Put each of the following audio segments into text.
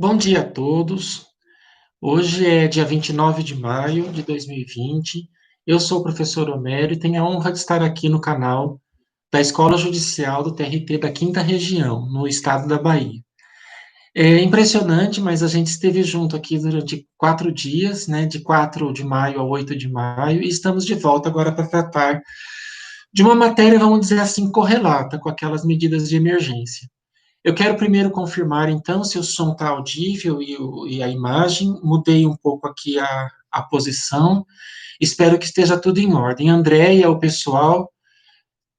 Bom dia a todos. Hoje é dia 29 de maio de 2020. Eu sou o professor Homero e tenho a honra de estar aqui no canal da Escola Judicial do TRT da Quinta Região, no estado da Bahia. É impressionante, mas a gente esteve junto aqui durante 4 dias, né, de 4 de maio a 8 de maio, e estamos de volta agora para tratar de uma matéria, vamos dizer assim, correlata com aquelas medidas de emergência. Eu quero primeiro confirmar, então, se o som está audível e a imagem. Mudei um pouco aqui a posição. Espero que esteja tudo em ordem. Andréia, o pessoal,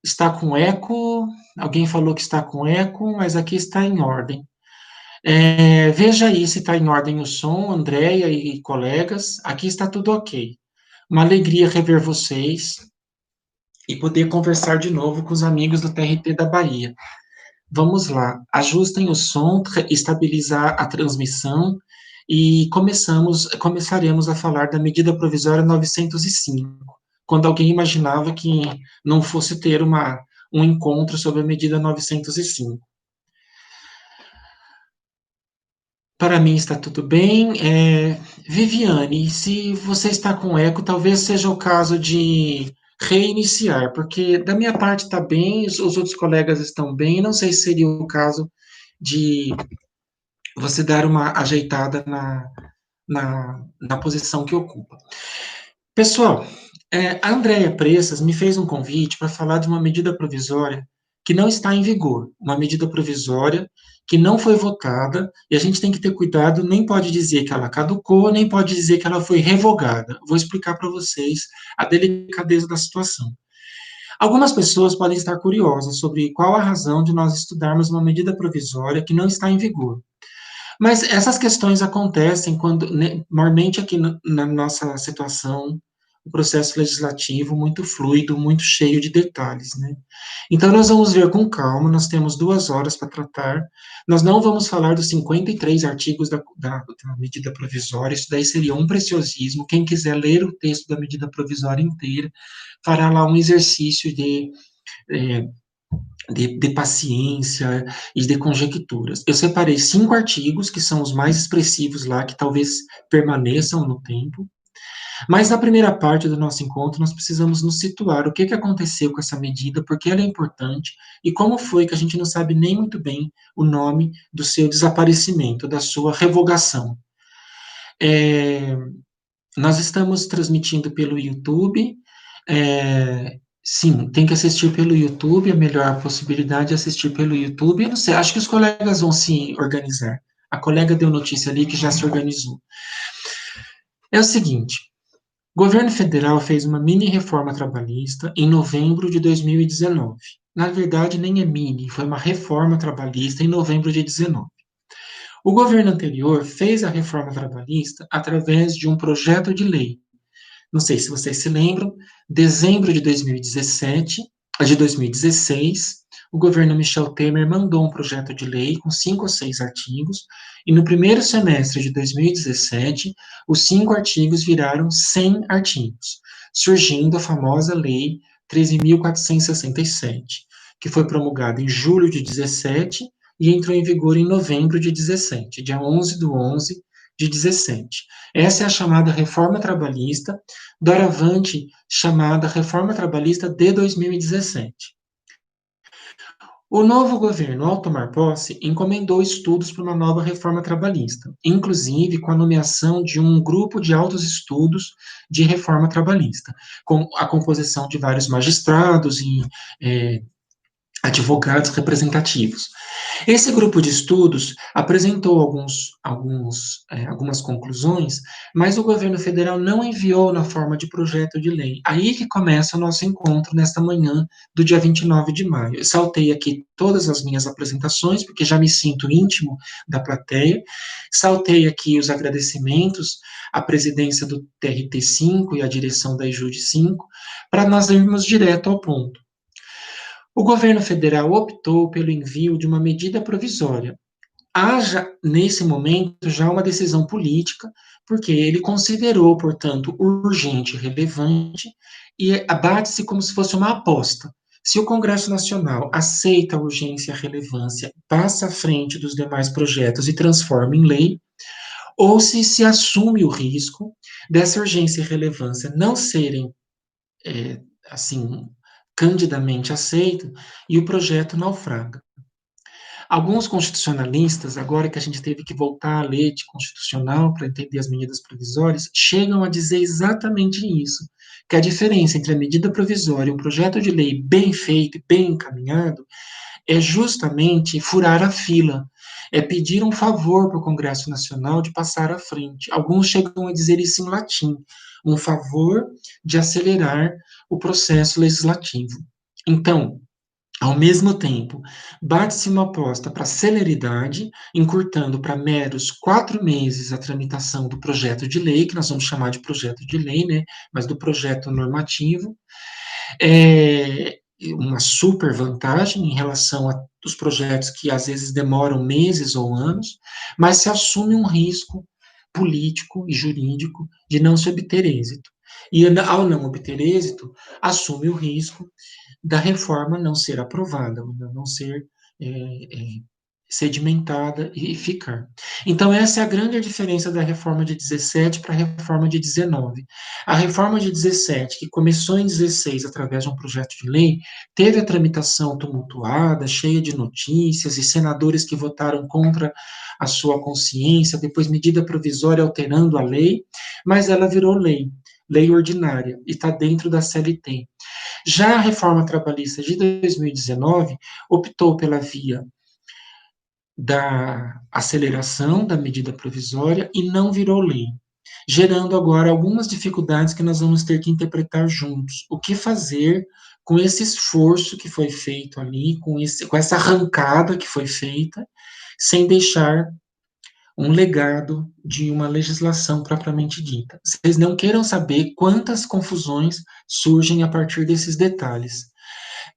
está com eco. Alguém falou que está com eco, mas aqui está em ordem. Veja aí se está em ordem o som, Andréia e colegas. Aqui está tudo ok. Uma alegria rever vocês e poder conversar de novo com os amigos do TRT da Bahia. Vamos lá, ajustem o som, estabilizar a transmissão e começaremos a falar da medida provisória 905, quando alguém imaginava que não fosse ter um encontro sobre a medida 905. Para mim está tudo bem. Viviane, se você está com eco, talvez seja o caso de reiniciar, porque da minha parte está bem, os outros colegas estão bem, não sei se seria o caso de você dar uma ajeitada na posição que ocupa. Pessoal, a Andréia Pressas me fez um convite para falar de uma medida provisória que não está em vigor, uma medida provisória que não foi votada, e a gente tem que ter cuidado, nem pode dizer que ela caducou, nem pode dizer que ela foi revogada. Vou explicar para vocês a delicadeza da situação. Algumas pessoas podem estar curiosas sobre qual a razão de nós estudarmos uma medida provisória que não está em vigor. Mas essas questões acontecem quando, né, normalmente aqui na nossa situação, o processo legislativo muito fluido, muito cheio de detalhes, né? Então, nós vamos ver com calma, nós temos 2 horas para tratar, nós não vamos falar dos 53 artigos da medida provisória, isso daí seria um preciosismo, quem quiser ler o texto da medida provisória inteira, fará lá um exercício é, de paciência e de conjecturas. Eu separei 5 artigos, que são os mais expressivos lá, que talvez permaneçam no tempo, mas na primeira parte do nosso encontro, nós precisamos nos situar o que aconteceu com essa medida, por que ela é importante e como foi que a gente não sabe nem muito bem o nome do seu desaparecimento, da sua revogação. É, Nós estamos transmitindo pelo YouTube. Sim, tem que assistir pelo YouTube, a melhor possibilidade é assistir pelo YouTube. Eu não sei, acho que os colegas vão se organizar. A colega deu notícia ali que já se organizou. É o seguinte, o governo federal fez uma mini reforma trabalhista em novembro de 2019. Na verdade, nem é mini, foi uma reforma trabalhista em novembro de 19. O governo anterior fez a reforma trabalhista através de um projeto de lei. Não sei se vocês se lembram, dezembro de 2017, de 2016, o governo Michel Temer mandou um projeto de lei com 5 ou 6 artigos, e no primeiro semestre de 2017, os 5 artigos viraram 100 artigos, surgindo a famosa Lei 13.467, que foi promulgada em julho de 17 e entrou em vigor em novembro de 17, dia 11 de 11 de 17. Essa é a chamada reforma trabalhista, doravante chamada Reforma Trabalhista de 2017. O novo governo, ao tomar posse, encomendou estudos para uma nova reforma trabalhista, inclusive com a nomeação de um grupo de altos estudos de reforma trabalhista, com a composição de vários magistrados e advogados representativos. Esse grupo de estudos apresentou algumas conclusões, mas o governo federal não enviou na forma de projeto de lei. Aí que começa o nosso encontro nesta manhã do dia 29 de maio. Eu saltei aqui todas as minhas apresentações, porque já me sinto íntimo da plateia, saltei aqui os agradecimentos à presidência do TRT5 e à direção da IJUD 5, para nós irmos direto ao ponto. O governo federal optou pelo envio de uma medida provisória. Haja, nesse momento, já uma decisão política, porque ele considerou, portanto, urgente e relevante, e abate-se como se fosse uma aposta. Se o Congresso Nacional aceita a urgência e a relevância, passa à frente dos demais projetos e transforma em lei, ou se assume o risco dessa urgência e relevância não serem, assim, candidamente aceito e o projeto naufraga. Alguns constitucionalistas, agora que a gente teve que voltar à lei constitucional para entender as medidas provisórias, chegam a dizer exatamente isso, que a diferença entre a medida provisória e um projeto de lei bem feito e bem encaminhado é justamente furar a fila, é pedir um favor para o Congresso Nacional de passar à frente. Alguns chegam a dizer isso em latim, um favor de acelerar o processo legislativo. Então, ao mesmo tempo, bate-se uma aposta para celeridade, encurtando para meros 4 meses a tramitação do projeto de lei, que nós vamos chamar de projeto de lei, né, mas do projeto normativo, é uma super vantagem em relação aos projetos que às vezes demoram meses ou anos, mas se assume um risco político e jurídico de não se obter êxito. E ao não obter êxito, assume o risco da reforma não ser aprovada, não ser é, é, sedimentada e ficar. Então, essa é a grande diferença da reforma de 17 para a reforma de 19. A reforma de 17, que começou em 16 através de um projeto de lei, teve a tramitação tumultuada, cheia de notícias, e senadores que votaram contra a sua consciência, depois medida provisória alterando a lei, mas ela virou lei, lei ordinária, e está dentro da CLT. Já a reforma trabalhista de 2019 optou pela via da aceleração da medida provisória e não virou lei, gerando agora algumas dificuldades que nós vamos ter que interpretar juntos. O que fazer com esse esforço que foi feito ali, com essa arrancada que foi feita, sem deixar um legado de uma legislação propriamente dita. Vocês não queiram saber quantas confusões surgem a partir desses detalhes,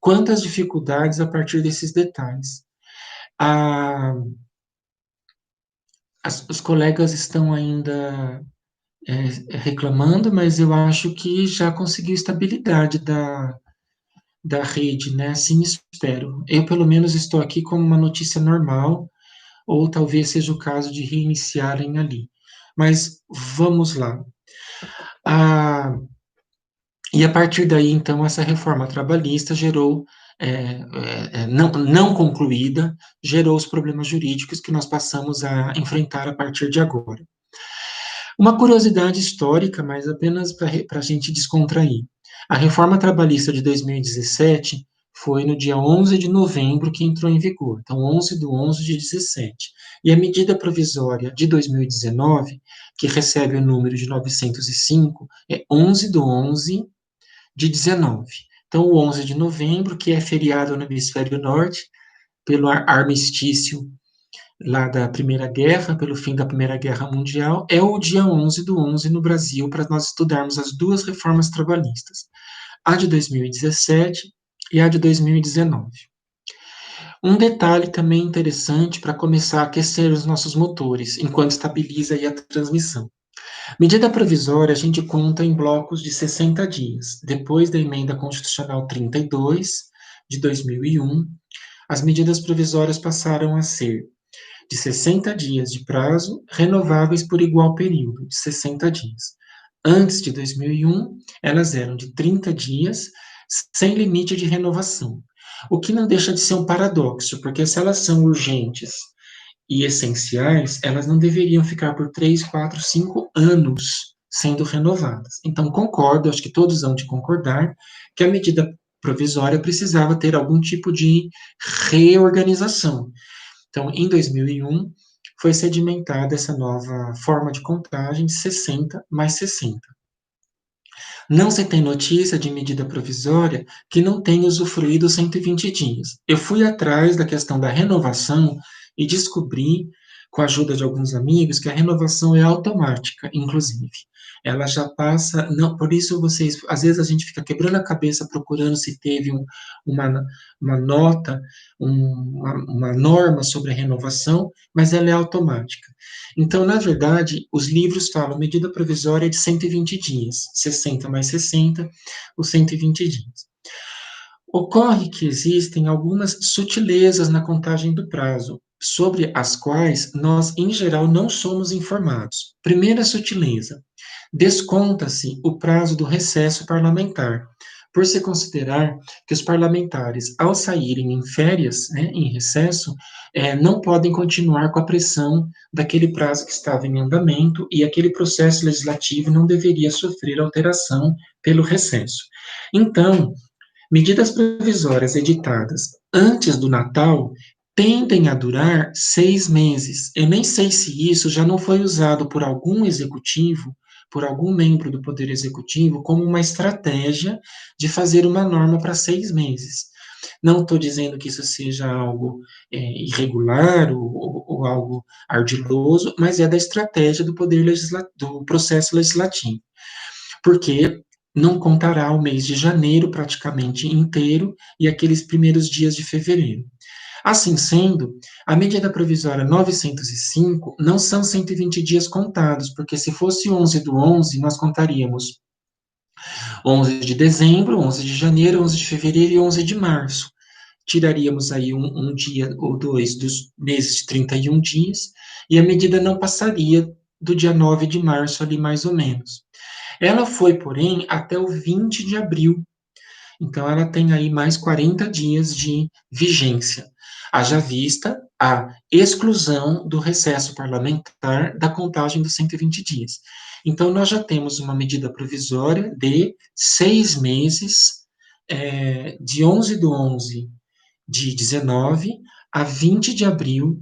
quantas dificuldades a partir desses detalhes. A, os colegas estão ainda reclamando, mas eu acho que já conseguiu estabilidade da rede, né? Assim espero. Eu, pelo menos, estou aqui como uma notícia normal, ou talvez seja o caso de reiniciarem ali. Mas vamos lá. Ah, e a partir daí, então, essa reforma trabalhista gerou, não concluída, gerou os problemas jurídicos que nós passamos a enfrentar a partir de agora. Uma curiosidade histórica, mas apenas para a gente descontrair. A reforma trabalhista de 2017 foi no dia 11 de novembro que entrou em vigor, então 11 de 11 de 17. E a medida provisória de 2019, que recebe o número de 905, é 11 de 11 de 19. Então, o 11 de novembro, que é feriado no hemisfério norte, pelo armistício lá da Primeira Guerra, pelo fim da Primeira Guerra Mundial, é o dia 11 do 11 no Brasil, para nós estudarmos as duas reformas trabalhistas, a de 2017 e a de 2019. Um detalhe também interessante para começar a aquecer os nossos motores, enquanto estabiliza aí a transmissão. Medida provisória, a gente conta em blocos de 60 dias. Depois da emenda constitucional 32, de 2001, as medidas provisórias passaram a ser de 60 dias de prazo, renováveis por igual período, de 60 dias. Antes de 2001, elas eram de 30 dias, sem limite de renovação. O que não deixa de ser um paradoxo, porque se elas são urgentes e essenciais, elas não deveriam ficar por 3, 4, 5 anos sendo renovadas. Então, concordo, acho que todos vão de concordar, que a medida provisória precisava ter algum tipo de reorganização. Então, em 2001, foi sedimentada essa nova forma de contagem de 60 mais 60. Não se tem notícia de medida provisória que não tenha usufruído 120 dias. Eu fui atrás da questão da renovação e descobri, com a ajuda de alguns amigos, que a renovação é automática, inclusive. Ela já passa, não, por isso vocês, às vezes a gente fica quebrando a cabeça procurando se teve uma, uma nota, uma norma sobre a renovação, mas ela é automática. Então, na verdade, os livros falam medida provisória de 120 dias, 60 mais 60, os 120 dias. Ocorre que existem algumas sutilezas na contagem do prazo, sobre as quais nós, em geral, não somos informados. Primeira sutileza: desconta-se o prazo do recesso parlamentar, por se considerar que os parlamentares, ao saírem em férias, né, em recesso, não podem continuar com a pressão daquele prazo que estava em andamento e aquele processo legislativo não deveria sofrer alteração pelo recesso. Então, medidas provisórias editadas antes do Natal tendem a durar 6 meses. Eu nem sei se isso já não foi usado por algum executivo, por algum membro do Poder Executivo, como uma estratégia de fazer uma norma para 6 meses. Não estou dizendo que isso seja algo irregular ou algo ardiloso, mas é da estratégia do poder do processo legislativo, porque não contará o mês de janeiro praticamente inteiro e aqueles primeiros dias de fevereiro. Assim sendo, a medida provisória 905 não são 120 dias contados, porque se fosse 11 do 11, nós contaríamos 11 de dezembro, 11 de janeiro, 11 de fevereiro e 11 de março. Tiraríamos aí um dia ou dois dos meses de 31 dias, e a medida não passaria do dia 9 de março ali mais ou menos. Ela foi, porém, até o 20 de abril. Então, ela tem aí mais 40 dias de vigência. Haja vista a exclusão do recesso parlamentar da contagem dos 120 dias. Então, nós já temos uma medida provisória de 6 meses, de 11 do 11 de 19 a 20 de abril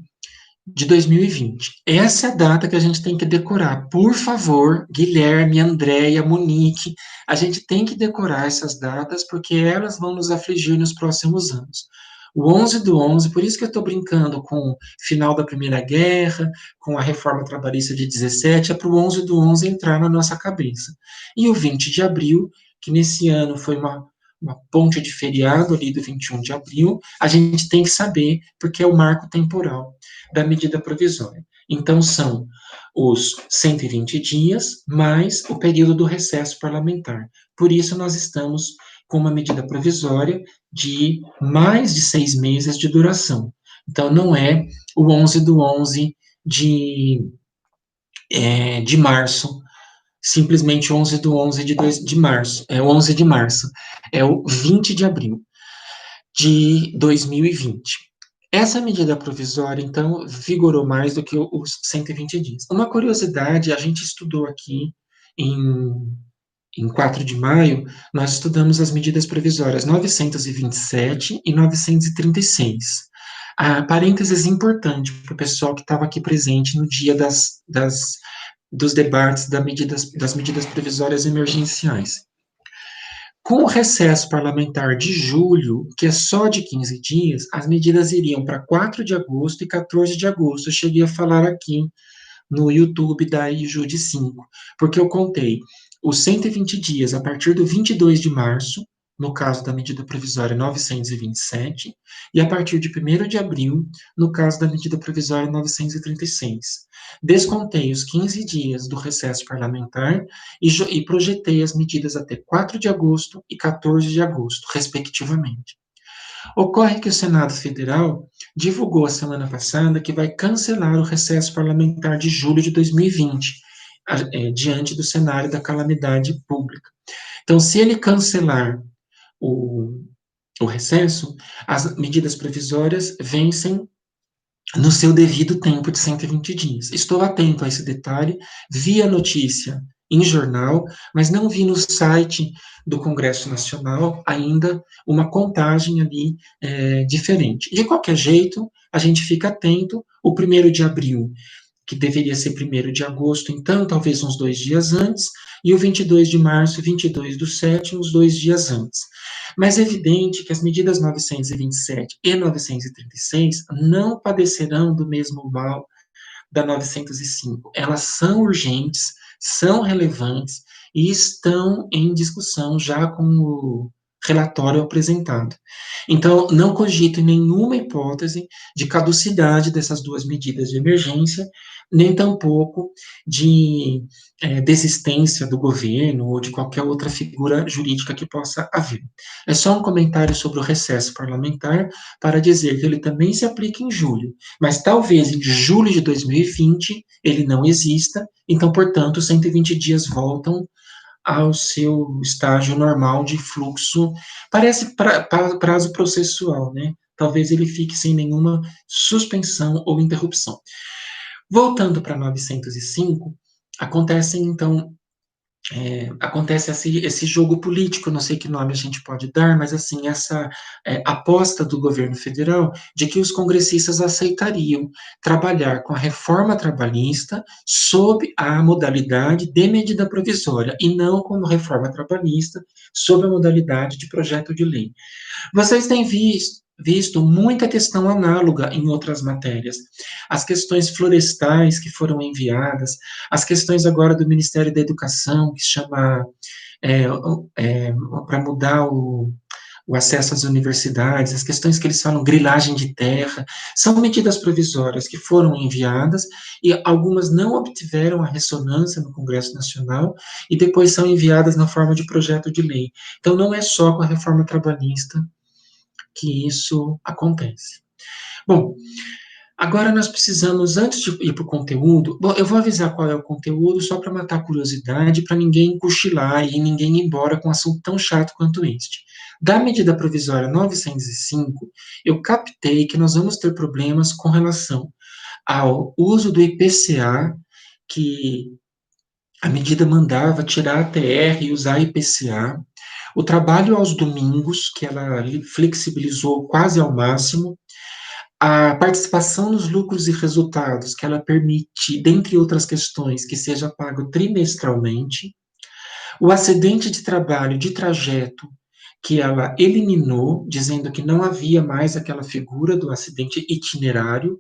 de 2020. Essa é a data que a gente tem que decorar. Por favor, Guilherme, Andréia, Monique, a gente tem que decorar essas datas porque elas vão nos afligir nos próximos anos. O 11 do 11, por isso que eu estou brincando com o final da Primeira Guerra, com a reforma trabalhista de 17, é para o 11 do 11 entrar na nossa cabeça. E o 20 de abril, que nesse ano foi uma ponte de feriado ali do 21 de abril, a gente tem que saber, porque é o marco temporal da medida provisória. Então, são os 120 dias mais o período do recesso parlamentar. Por isso, nós estamos com uma medida provisória de mais de 6 meses de duração. Então, não é o 11 do 11 de março, simplesmente 11 do 11 de março, é 11 de março, é o 20 de abril de 2020. Essa medida provisória, então, vigorou mais do que os 120 dias. Uma curiosidade, a gente estudou aqui em 4 de maio, nós estudamos as medidas provisórias 927 e 936. Parênteses importante para o pessoal que estava aqui presente no dia dos debates das medidas provisórias emergenciais. Com o recesso parlamentar de julho, que é só de 15 dias, as medidas iriam para 4 de agosto e 14 de agosto. Eu cheguei a falar aqui no YouTube da IJUD 5, porque eu contei os 120 dias a partir do 22 de março, no caso da medida provisória 927, e a partir de 1º de abril, no caso da medida provisória 936. Descontei os 15 dias do recesso parlamentar e projetei as medidas até 4 de agosto e 14 de agosto, respectivamente. Ocorre que o Senado Federal divulgou a semana passada que vai cancelar o recesso parlamentar de julho de 2020, diante do cenário da calamidade pública. Então, se ele cancelar o recesso, as medidas provisórias vencem no seu devido tempo de 120 dias. Estou atento a esse detalhe, vi a notícia em jornal, mas não vi no site do Congresso Nacional ainda uma contagem ali diferente. De qualquer jeito, a gente fica atento, o 1º de abril, que deveria ser 1º de agosto, então, talvez uns 2 dias antes, e o 22 de março, 22 do 7, uns 2 dias antes. Mas é evidente que as medidas 927 e 936 não padecerão do mesmo mal da 905. Elas são urgentes, são relevantes e estão em discussão já com relatório apresentado. Então, não cogito nenhuma hipótese de caducidade dessas duas medidas de emergência, nem tampouco de desistência do governo ou de qualquer outra figura jurídica que possa haver. É só um comentário sobre o recesso parlamentar para dizer que ele também se aplica em julho, mas talvez em julho de 2020 ele não exista, então, portanto, os 120 dias voltam ao seu estágio normal de fluxo, parece prazo processual, né? Talvez ele fique sem nenhuma suspensão ou interrupção. Voltando para 905, acontecem então acontece esse jogo político, não sei que nome a gente pode dar, mas assim, essa aposta do governo federal de que os congressistas aceitariam trabalhar com a reforma trabalhista sob a modalidade de medida provisória, e não como reforma trabalhista sob a modalidade de projeto de lei. Vocês têm visto muita questão análoga em outras matérias. As questões florestais que foram enviadas, as questões agora do Ministério da Educação, que chama para mudar o acesso às universidades, as questões que eles falam grilagem de terra, são medidas provisórias que foram enviadas e algumas não obtiveram a ressonância no Congresso Nacional e depois são enviadas na forma de projeto de lei. Então, não é só com a reforma trabalhista que isso acontece. Bom, agora nós precisamos, antes de ir para o conteúdo, bom, eu vou avisar qual é o conteúdo, só para matar a curiosidade, para ninguém cochilar e ninguém ir embora com um assunto tão chato quanto este. Da medida provisória 905, eu captei que nós vamos ter problemas com relação ao uso do IPCA, que a medida mandava tirar a TR e usar IPCA, o trabalho aos domingos, que ela flexibilizou quase ao máximo, a participação nos lucros e resultados, que ela permite, dentre outras questões, que seja pago trimestralmente, o acidente de trabalho de trajeto, que ela eliminou, dizendo que não havia mais aquela figura do acidente itinerário,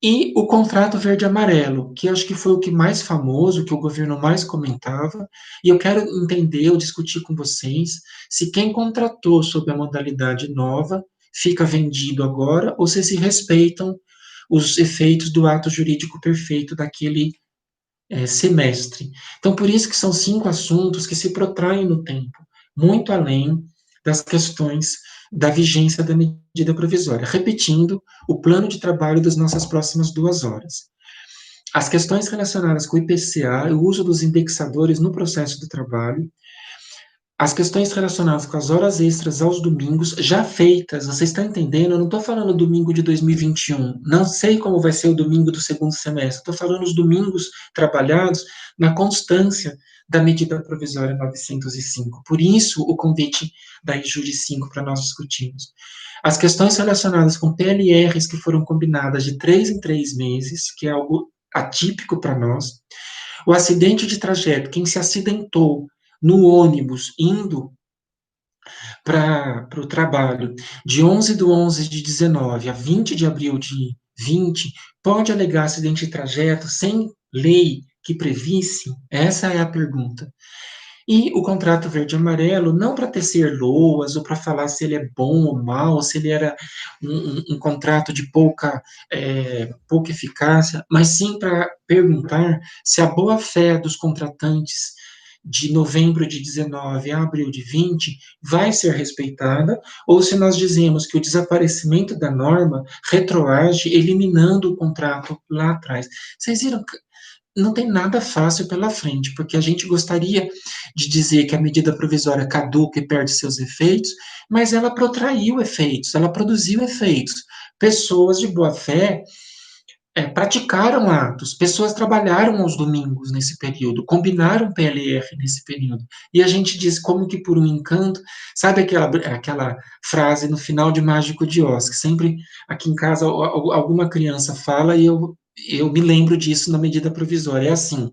e o contrato verde-amarelo, que acho que foi o que mais famoso, que o governo mais comentava, e eu quero entender ou discutir com vocês se quem contratou sob a modalidade nova fica vendido agora, ou se respeitam os efeitos do ato jurídico perfeito daquele semestre. Então, por isso que são 5 assuntos que se protraem no tempo, muito além das questões da vigência da medida provisória. Repetindo, o plano de trabalho das nossas próximas 2 horas. As questões relacionadas com o IPCA, o uso dos indexadores no processo do trabalho, as questões relacionadas com as horas extras aos domingos, já feitas, você está entendendo? Eu não estou falando domingo de 2021, não sei como vai ser o domingo do segundo semestre, estou falando os domingos trabalhados na constância da medida provisória 905. Por isso, o convite da IJURI 5 para nós discutirmos. As questões relacionadas com PLRs que foram combinadas de 3 em 3 meses, que é algo atípico para nós. O acidente de trajeto, quem se acidentou no ônibus indo para o trabalho de 11/11 de 19 a 20 de abril de 20, pode alegar acidente de trajeto sem lei que previsse? Essa é a pergunta. E o contrato verde-amarelo, não para tecer loas ou para falar se ele é bom ou mal, se ele era um contrato de pouca eficácia, mas sim para perguntar se a boa-fé dos contratantes de novembro de 19 a abril de 20 vai ser respeitada, ou se nós dizemos que o desaparecimento da norma retroage, eliminando o contrato lá atrás. Vocês viram que não tem nada fácil pela frente, porque a gente gostaria de dizer que a medida provisória caduca e perde seus efeitos, mas ela protraiu efeitos, ela produziu efeitos. Pessoas de boa fé praticaram atos, pessoas trabalharam aos domingos nesse período, combinaram PLR nesse período. E a gente diz como que por um encanto, sabe aquela frase no final de Mágico de Oz, que sempre aqui em casa alguma criança fala e eu me lembro disso na medida provisória. É assim,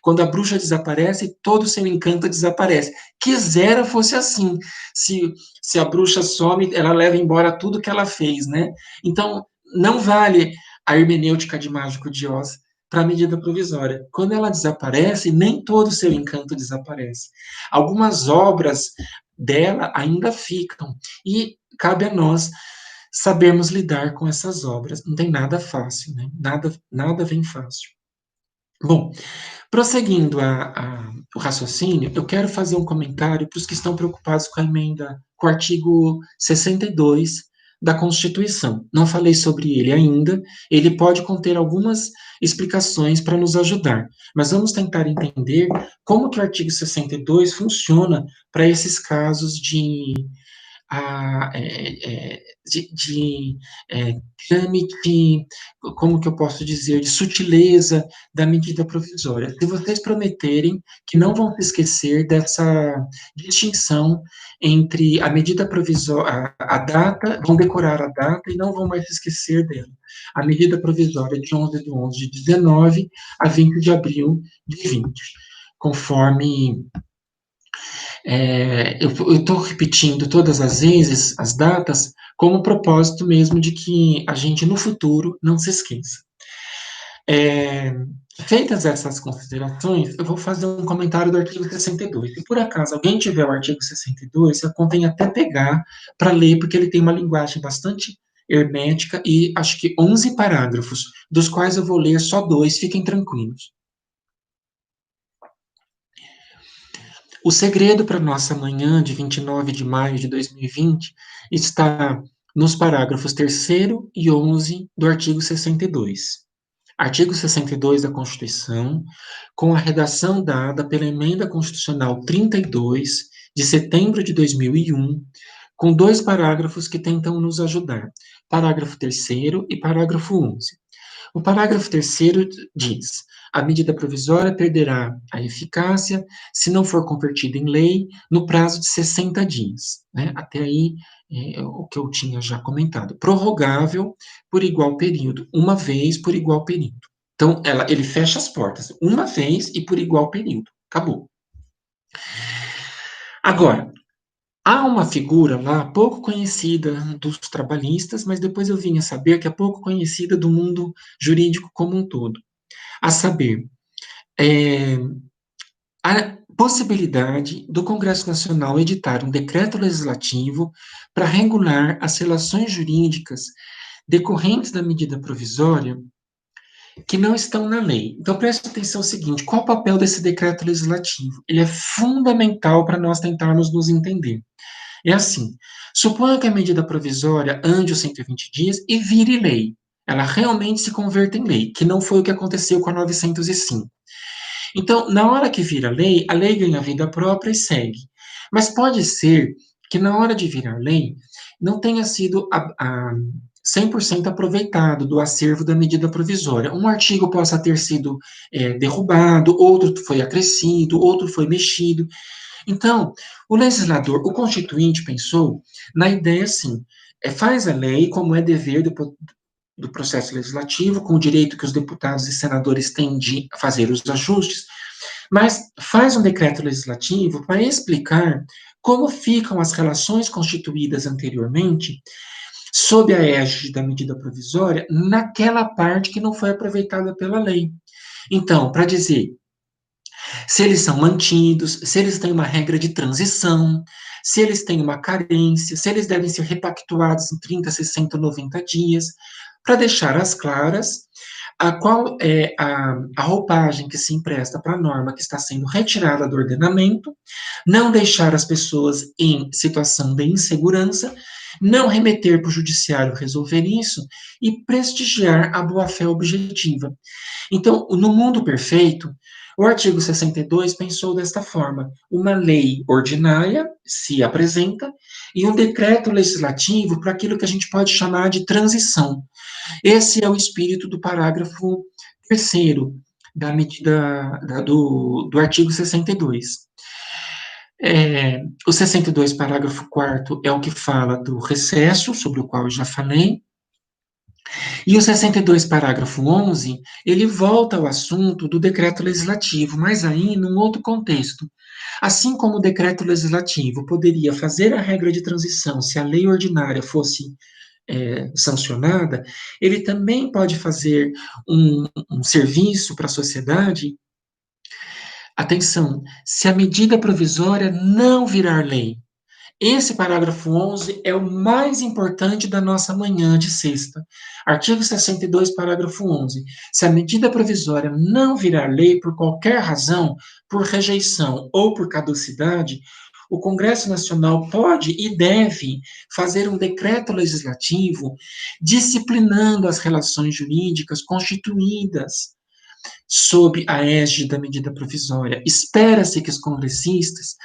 quando a bruxa desaparece, todo o seu encanto desaparece. Quisera fosse assim. Se a bruxa some, ela leva embora tudo que ela fez, né? Então, não vale a hermenêutica de Mágico de Oz para a medida provisória. Quando ela desaparece, nem todo o seu encanto desaparece. Algumas obras dela ainda ficam. E cabe a nós sabermos lidar com essas obras. Não tem nada fácil, né? Nada vem fácil. Bom, prosseguindo o raciocínio, eu quero fazer um comentário para os que estão preocupados com a emenda, com o artigo 62 da Constituição. Não falei sobre ele ainda, ele pode conter algumas explicações para nos ajudar, mas vamos tentar entender como que o artigo 62 funciona para esses casos a, é, é, de trâmite, como que eu posso dizer, de sutileza da medida provisória. Se vocês prometerem que não vão se esquecer dessa distinção entre a medida provisória, a data, vão decorar a data e não vão mais se esquecer dela. A medida provisória de 11 de 19 a 20 de abril de 20, conforme eu estou repetindo todas as vezes as datas com o propósito mesmo de que a gente no futuro não se esqueça. Feitas essas considerações, eu vou fazer um comentário do artigo 62. Se por acaso alguém tiver o artigo 62, eu convenho até pegar para ler, porque ele tem uma linguagem bastante hermética e acho que 11 parágrafos, dos quais eu vou ler só 2, fiquem tranquilos. O segredo para nossa manhã de 29 de maio de 2020 está nos parágrafos 3º e 11 do artigo 62. Artigo 62 da Constituição, com a redação dada pela Emenda Constitucional 32, de setembro de 2001, com 2 parágrafos que tentam nos ajudar, parágrafo 3º e parágrafo 11. O parágrafo 3º diz: a medida provisória perderá a eficácia se não for convertida em lei no prazo de 60 dias. Né? Até aí, o que eu tinha já comentado. Prorrogável por igual período, uma vez por igual período. Então, ele fecha as portas, uma vez e por igual período. Acabou. Agora, há uma figura lá pouco conhecida dos trabalhistas, mas depois eu vim a saber que é pouco conhecida do mundo jurídico como um todo. A saber, a possibilidade do Congresso Nacional editar um decreto legislativo para regular as relações jurídicas decorrentes da medida provisória que não estão na lei. Então, preste atenção no seguinte: qual o papel desse decreto legislativo? Ele é fundamental para nós tentarmos nos entender. É assim, suponha que a medida provisória ande os 120 dias e vire lei. Ela realmente se converta em lei, que não foi o que aconteceu com a 905. Então, na hora que vira lei, a lei ganha vida própria e segue. Mas pode ser que na hora de virar lei, não tenha sido 100% aproveitado do acervo da medida provisória. Um artigo possa ter sido derrubado, outro foi acrescido, outro foi mexido. Então, o legislador, o constituinte pensou na ideia assim, faz a lei como é dever do processo legislativo, com o direito que os deputados e senadores têm de fazer os ajustes, mas faz um decreto legislativo para explicar como ficam as relações constituídas anteriormente, sob a égide da medida provisória, naquela parte que não foi aproveitada pela lei. Então, para dizer se eles são mantidos, se eles têm uma regra de transição, se eles têm uma carência, se eles devem ser repactuados em 30, 60, 90 dias, para deixar às claras qual é a roupagem que se empresta para a norma que está sendo retirada do ordenamento, não deixar as pessoas em situação de insegurança, não remeter para o judiciário resolver isso e prestigiar a boa-fé objetiva. Então, no mundo perfeito, o artigo 62 pensou desta forma: uma lei ordinária se apresenta e um decreto legislativo para aquilo que a gente pode chamar de transição. Esse é o espírito do parágrafo 3º da medida do artigo 62. O 62, parágrafo 4º, é o que fala do recesso, sobre o qual eu já falei, e o 62, parágrafo 11, ele volta ao assunto do decreto legislativo, mas aí num outro contexto. Assim como o decreto legislativo poderia fazer a regra de transição se a lei ordinária fosse sancionada, ele também pode fazer um serviço para a sociedade. Atenção, se a medida provisória não virar lei, Esse parágrafo 11 é o mais importante da nossa manhã de sexta. Artigo 62, parágrafo 11. Se a medida provisória não virar lei por qualquer razão, por rejeição ou por caducidade, o Congresso Nacional pode e deve fazer um decreto legislativo disciplinando as relações jurídicas constituídas sob a égide da medida provisória. Espera-se que os congressistas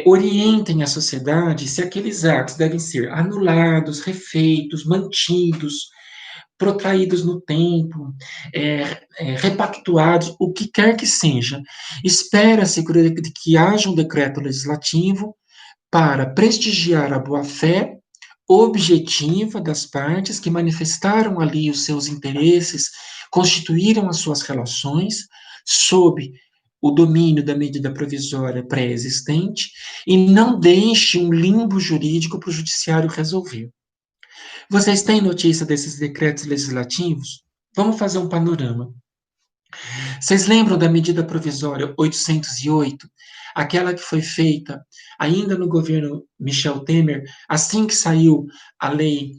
orientem a sociedade se aqueles atos devem ser anulados, refeitos, mantidos, protraídos no tempo, repactuados, o que quer que seja. Espera-se que haja um decreto legislativo para prestigiar a boa-fé objetiva das partes que manifestaram ali os seus interesses, constituíram as suas relações sob o domínio da medida provisória pré-existente e não deixe um limbo jurídico para o judiciário resolver. Vocês têm notícia desses decretos legislativos? Vamos fazer um panorama. Vocês lembram da medida provisória 808, aquela que foi feita ainda no governo Michel Temer, assim que saiu a lei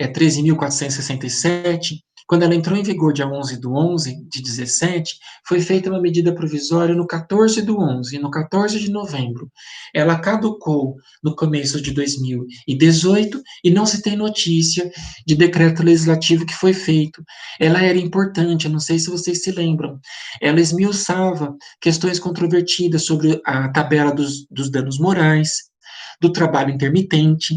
13.467, quando ela entrou em vigor dia 11/11 de 17, foi feita uma medida provisória no 14/11, no 14 de novembro. Ela caducou no começo de 2018 e não se tem notícia de decreto legislativo que foi feito. Ela era importante, eu não sei se vocês se lembram. Ela esmiuçava questões controvertidas sobre a tabela dos danos morais, do trabalho intermitente,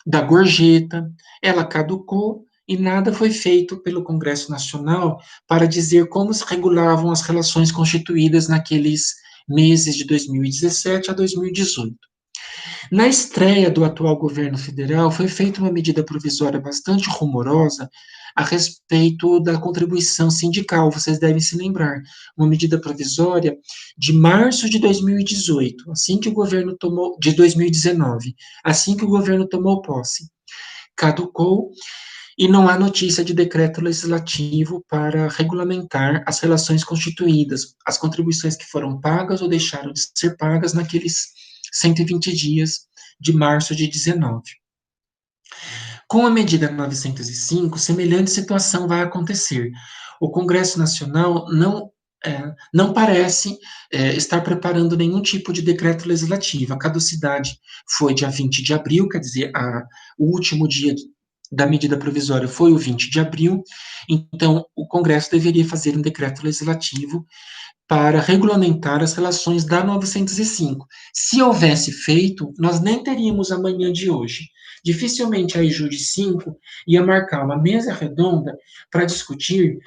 da gorjeta. Ela caducou e nada foi feito pelo Congresso Nacional para dizer como se regulavam as relações constituídas naqueles meses de 2017 a 2018. Na estreia do atual governo federal, foi feita uma medida provisória bastante rumorosa a respeito da contribuição sindical, vocês devem se lembrar. Uma medida provisória de março de 2018, assim que o governo tomou, de 2019, assim que o governo tomou posse. Caducou e não há notícia de decreto legislativo para regulamentar as relações constituídas, as contribuições que foram pagas ou deixaram de ser pagas naqueles 120 dias de março de 19. Com a medida 905, semelhante situação vai acontecer. O Congresso Nacional não parece estar preparando nenhum tipo de decreto legislativo. A caducidade foi dia 20 de abril, quer dizer, o último dia da medida provisória foi o 20 de abril, então o Congresso deveria fazer um decreto legislativo para regulamentar as relações da 905. Se houvesse feito, nós nem teríamos a manhã de hoje. Dificilmente a EJUDE 5 ia marcar uma mesa redonda para discutir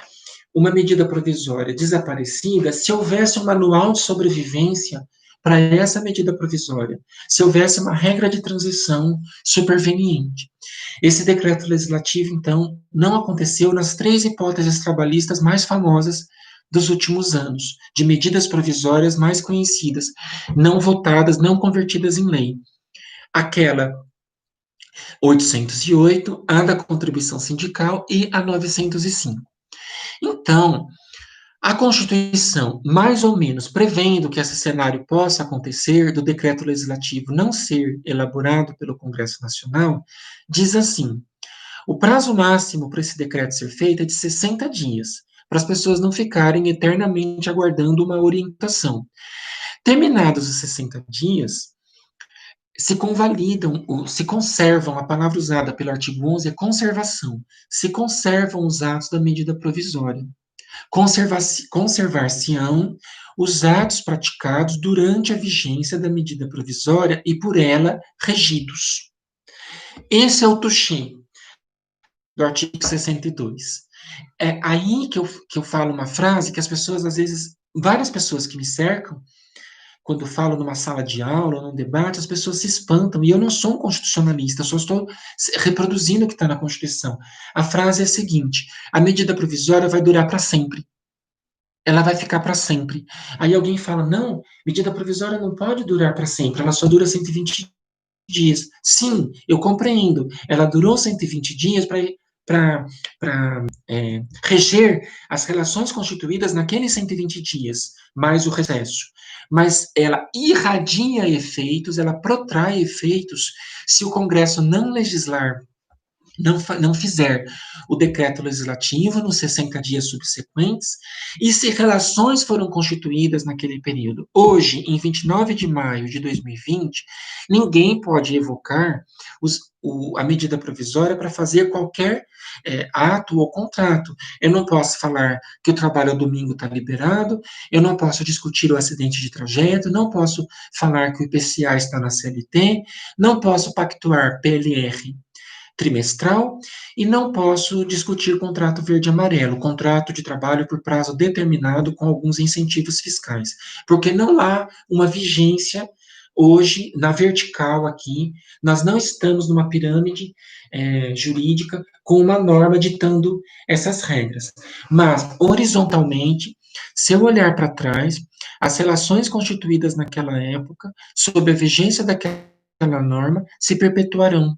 uma medida provisória desaparecida se houvesse um manual de sobrevivência para essa medida provisória, se houvesse uma regra de transição superveniente. Esse decreto legislativo, então, não aconteceu nas 3 hipóteses trabalhistas mais famosas dos últimos anos, de medidas provisórias mais conhecidas, não votadas, não convertidas em lei. Aquela 808, a da contribuição sindical e a 905. Então, a Constituição, mais ou menos prevendo que esse cenário possa acontecer, do decreto legislativo não ser elaborado pelo Congresso Nacional, diz assim: o prazo máximo para esse decreto ser feito é de 60 dias, para as pessoas não ficarem eternamente aguardando uma orientação. Terminados os 60 dias, se convalidam, se conservam, a palavra usada pelo artigo 11 é conservação, se conservam os atos da medida provisória. Conservar-se-ão os atos praticados durante a vigência da medida provisória e por ela regidos. Esse é o touché do artigo 62. É aí que eu falo uma frase que as pessoas, às vezes, várias pessoas que me cercam, quando eu falo numa sala de aula, num debate, as pessoas se espantam, e eu não sou um constitucionalista, eu só estou reproduzindo o que está na Constituição. A frase é a seguinte: a medida provisória vai durar para sempre. Ela vai ficar para sempre. Aí alguém fala, não, medida provisória não pode durar para sempre, ela só dura 120 dias. Sim, eu compreendo. Ela durou 120 dias para reger as relações constituídas naqueles 120 dias. mais o recesso. Mas ela irradia efeitos, ela protrai efeitos se o Congresso não legislar, não fizer o decreto legislativo nos 60 dias subsequentes, e se relações foram constituídas naquele período. Hoje, em 29 de maio de 2020, ninguém pode evocar a medida provisória para fazer qualquer ato ou contrato. Eu não posso falar que o trabalho ao domingo está liberado, eu não posso discutir o acidente de trajeto, não posso falar que o IPCA está na CLT, não posso pactuar PLR trimestral e não posso discutir contrato verde-amarelo, contrato de trabalho por prazo determinado com alguns incentivos fiscais, porque não há uma vigência hoje na vertical aqui, nós não estamos numa pirâmide jurídica com uma norma ditando essas regras, mas horizontalmente, se eu olhar para trás, as relações constituídas naquela época, sob a vigência daquela norma, se perpetuarão.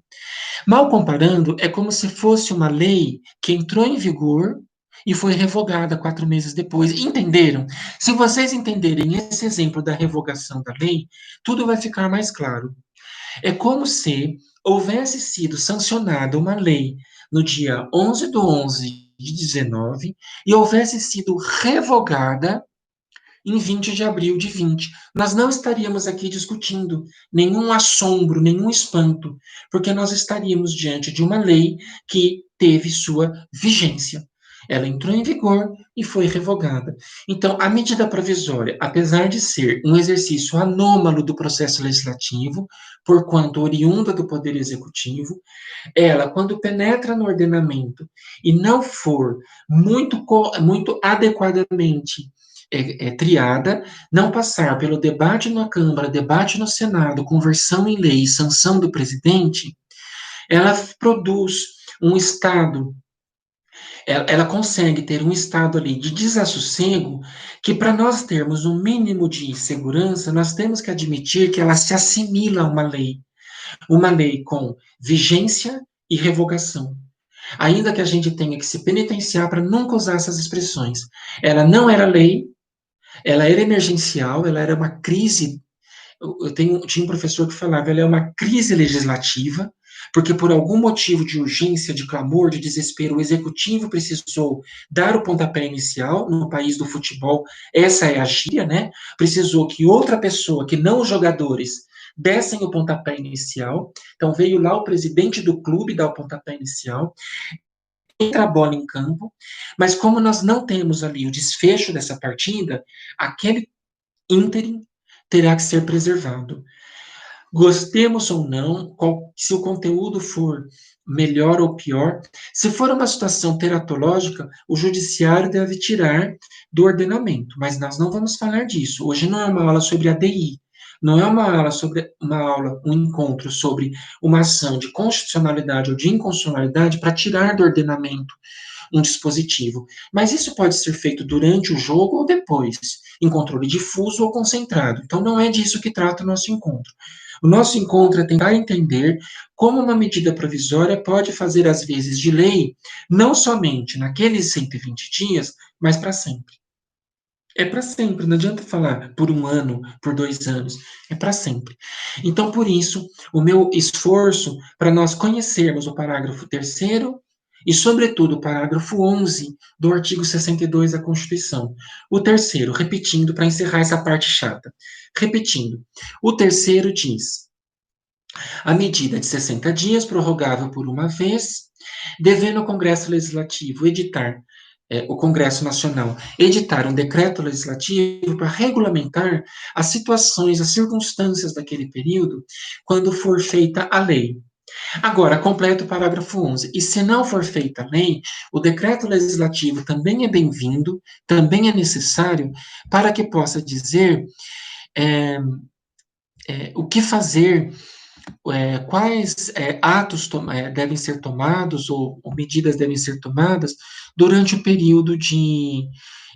Mal comparando, é como se fosse uma lei que entrou em vigor e foi revogada 4 meses depois. Entenderam? Se vocês entenderem esse exemplo da revogação da lei, tudo vai ficar mais claro. É como se houvesse sido sancionada uma lei no dia 11 de 11 de 19 e houvesse sido revogada em 20 de abril de 20. Nós não estaríamos aqui discutindo nenhum assombro, nenhum espanto, porque nós estaríamos diante de uma lei que teve sua vigência. Ela entrou em vigor e foi revogada. Então, a medida provisória, apesar de ser um exercício anômalo do processo legislativo, porquanto oriunda do Poder Executivo, ela, quando penetra no ordenamento e não for muito adequadamente triada, não passar pelo debate na Câmara, debate no Senado, conversão em lei e sanção do presidente, ela produz um estado, ela consegue ter um estado ali de desassossego, que para nós termos um mínimo de segurança, nós temos que admitir que ela se assimila a uma lei com vigência e revogação. Ainda que a gente tenha que se penitenciar para nunca usar essas expressões. Ela não era lei, ela era emergencial, ela era uma crise. Tinha um professor que falava, ela é uma crise legislativa, porque por algum motivo de urgência, de clamor, de desespero, o executivo precisou dar o pontapé inicial no país do futebol, essa é a gíria, né? Precisou que outra pessoa, que não os jogadores, dessem o pontapé inicial. Então veio lá o presidente do clube dar o pontapé inicial, entra a bola em campo, mas como nós não temos ali o desfecho dessa partida, aquele ínterim terá que ser preservado. Gostemos ou não, se o conteúdo for melhor ou pior, se for uma situação teratológica, o judiciário deve tirar do ordenamento, mas nós não vamos falar disso. Hoje não é uma aula sobre ADI, não é um encontro sobre uma ação de constitucionalidade ou de inconstitucionalidade para tirar do ordenamento um dispositivo. Mas isso pode ser feito durante o jogo ou depois, em controle difuso ou concentrado. Então, não é disso que trata o nosso encontro. O nosso encontro é tentar entender como uma medida provisória pode fazer as vezes de lei, não somente naqueles 120 dias, mas para sempre. É para sempre, não adianta falar por 1 ano, por 2 anos, é para sempre. Então, por isso, o meu esforço para nós conhecermos o parágrafo 3º e, sobretudo, o parágrafo 11 do artigo 62 da Constituição. O terceiro, repetindo, para encerrar essa parte chata. Repetindo, o terceiro diz: a medida de 60 dias, prorrogável por uma vez, devendo o Congresso Legislativo editar o Congresso Nacional editar um decreto legislativo para regulamentar as situações, as circunstâncias daquele período, quando for feita a lei. Agora, completa o parágrafo 11. E se não for feita a lei, o decreto legislativo também é bem-vindo, também é necessário, para que possa dizer o que fazer, quais atos devem ser tomados ou medidas devem ser tomadas durante o período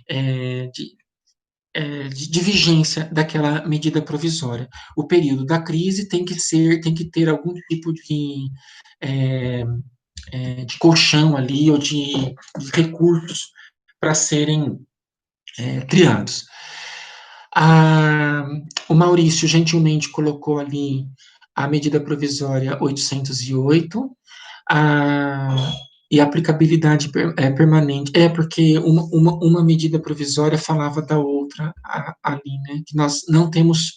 é, de, de vigência daquela medida provisória. O período da crise tem que ter algum tipo é, de colchão ali ou de recursos para serem criados. A, o Maurício gentilmente colocou ali a medida provisória 808, a, e a aplicabilidade permanente. É porque uma medida provisória falava da outra ali, né? Que nós não temos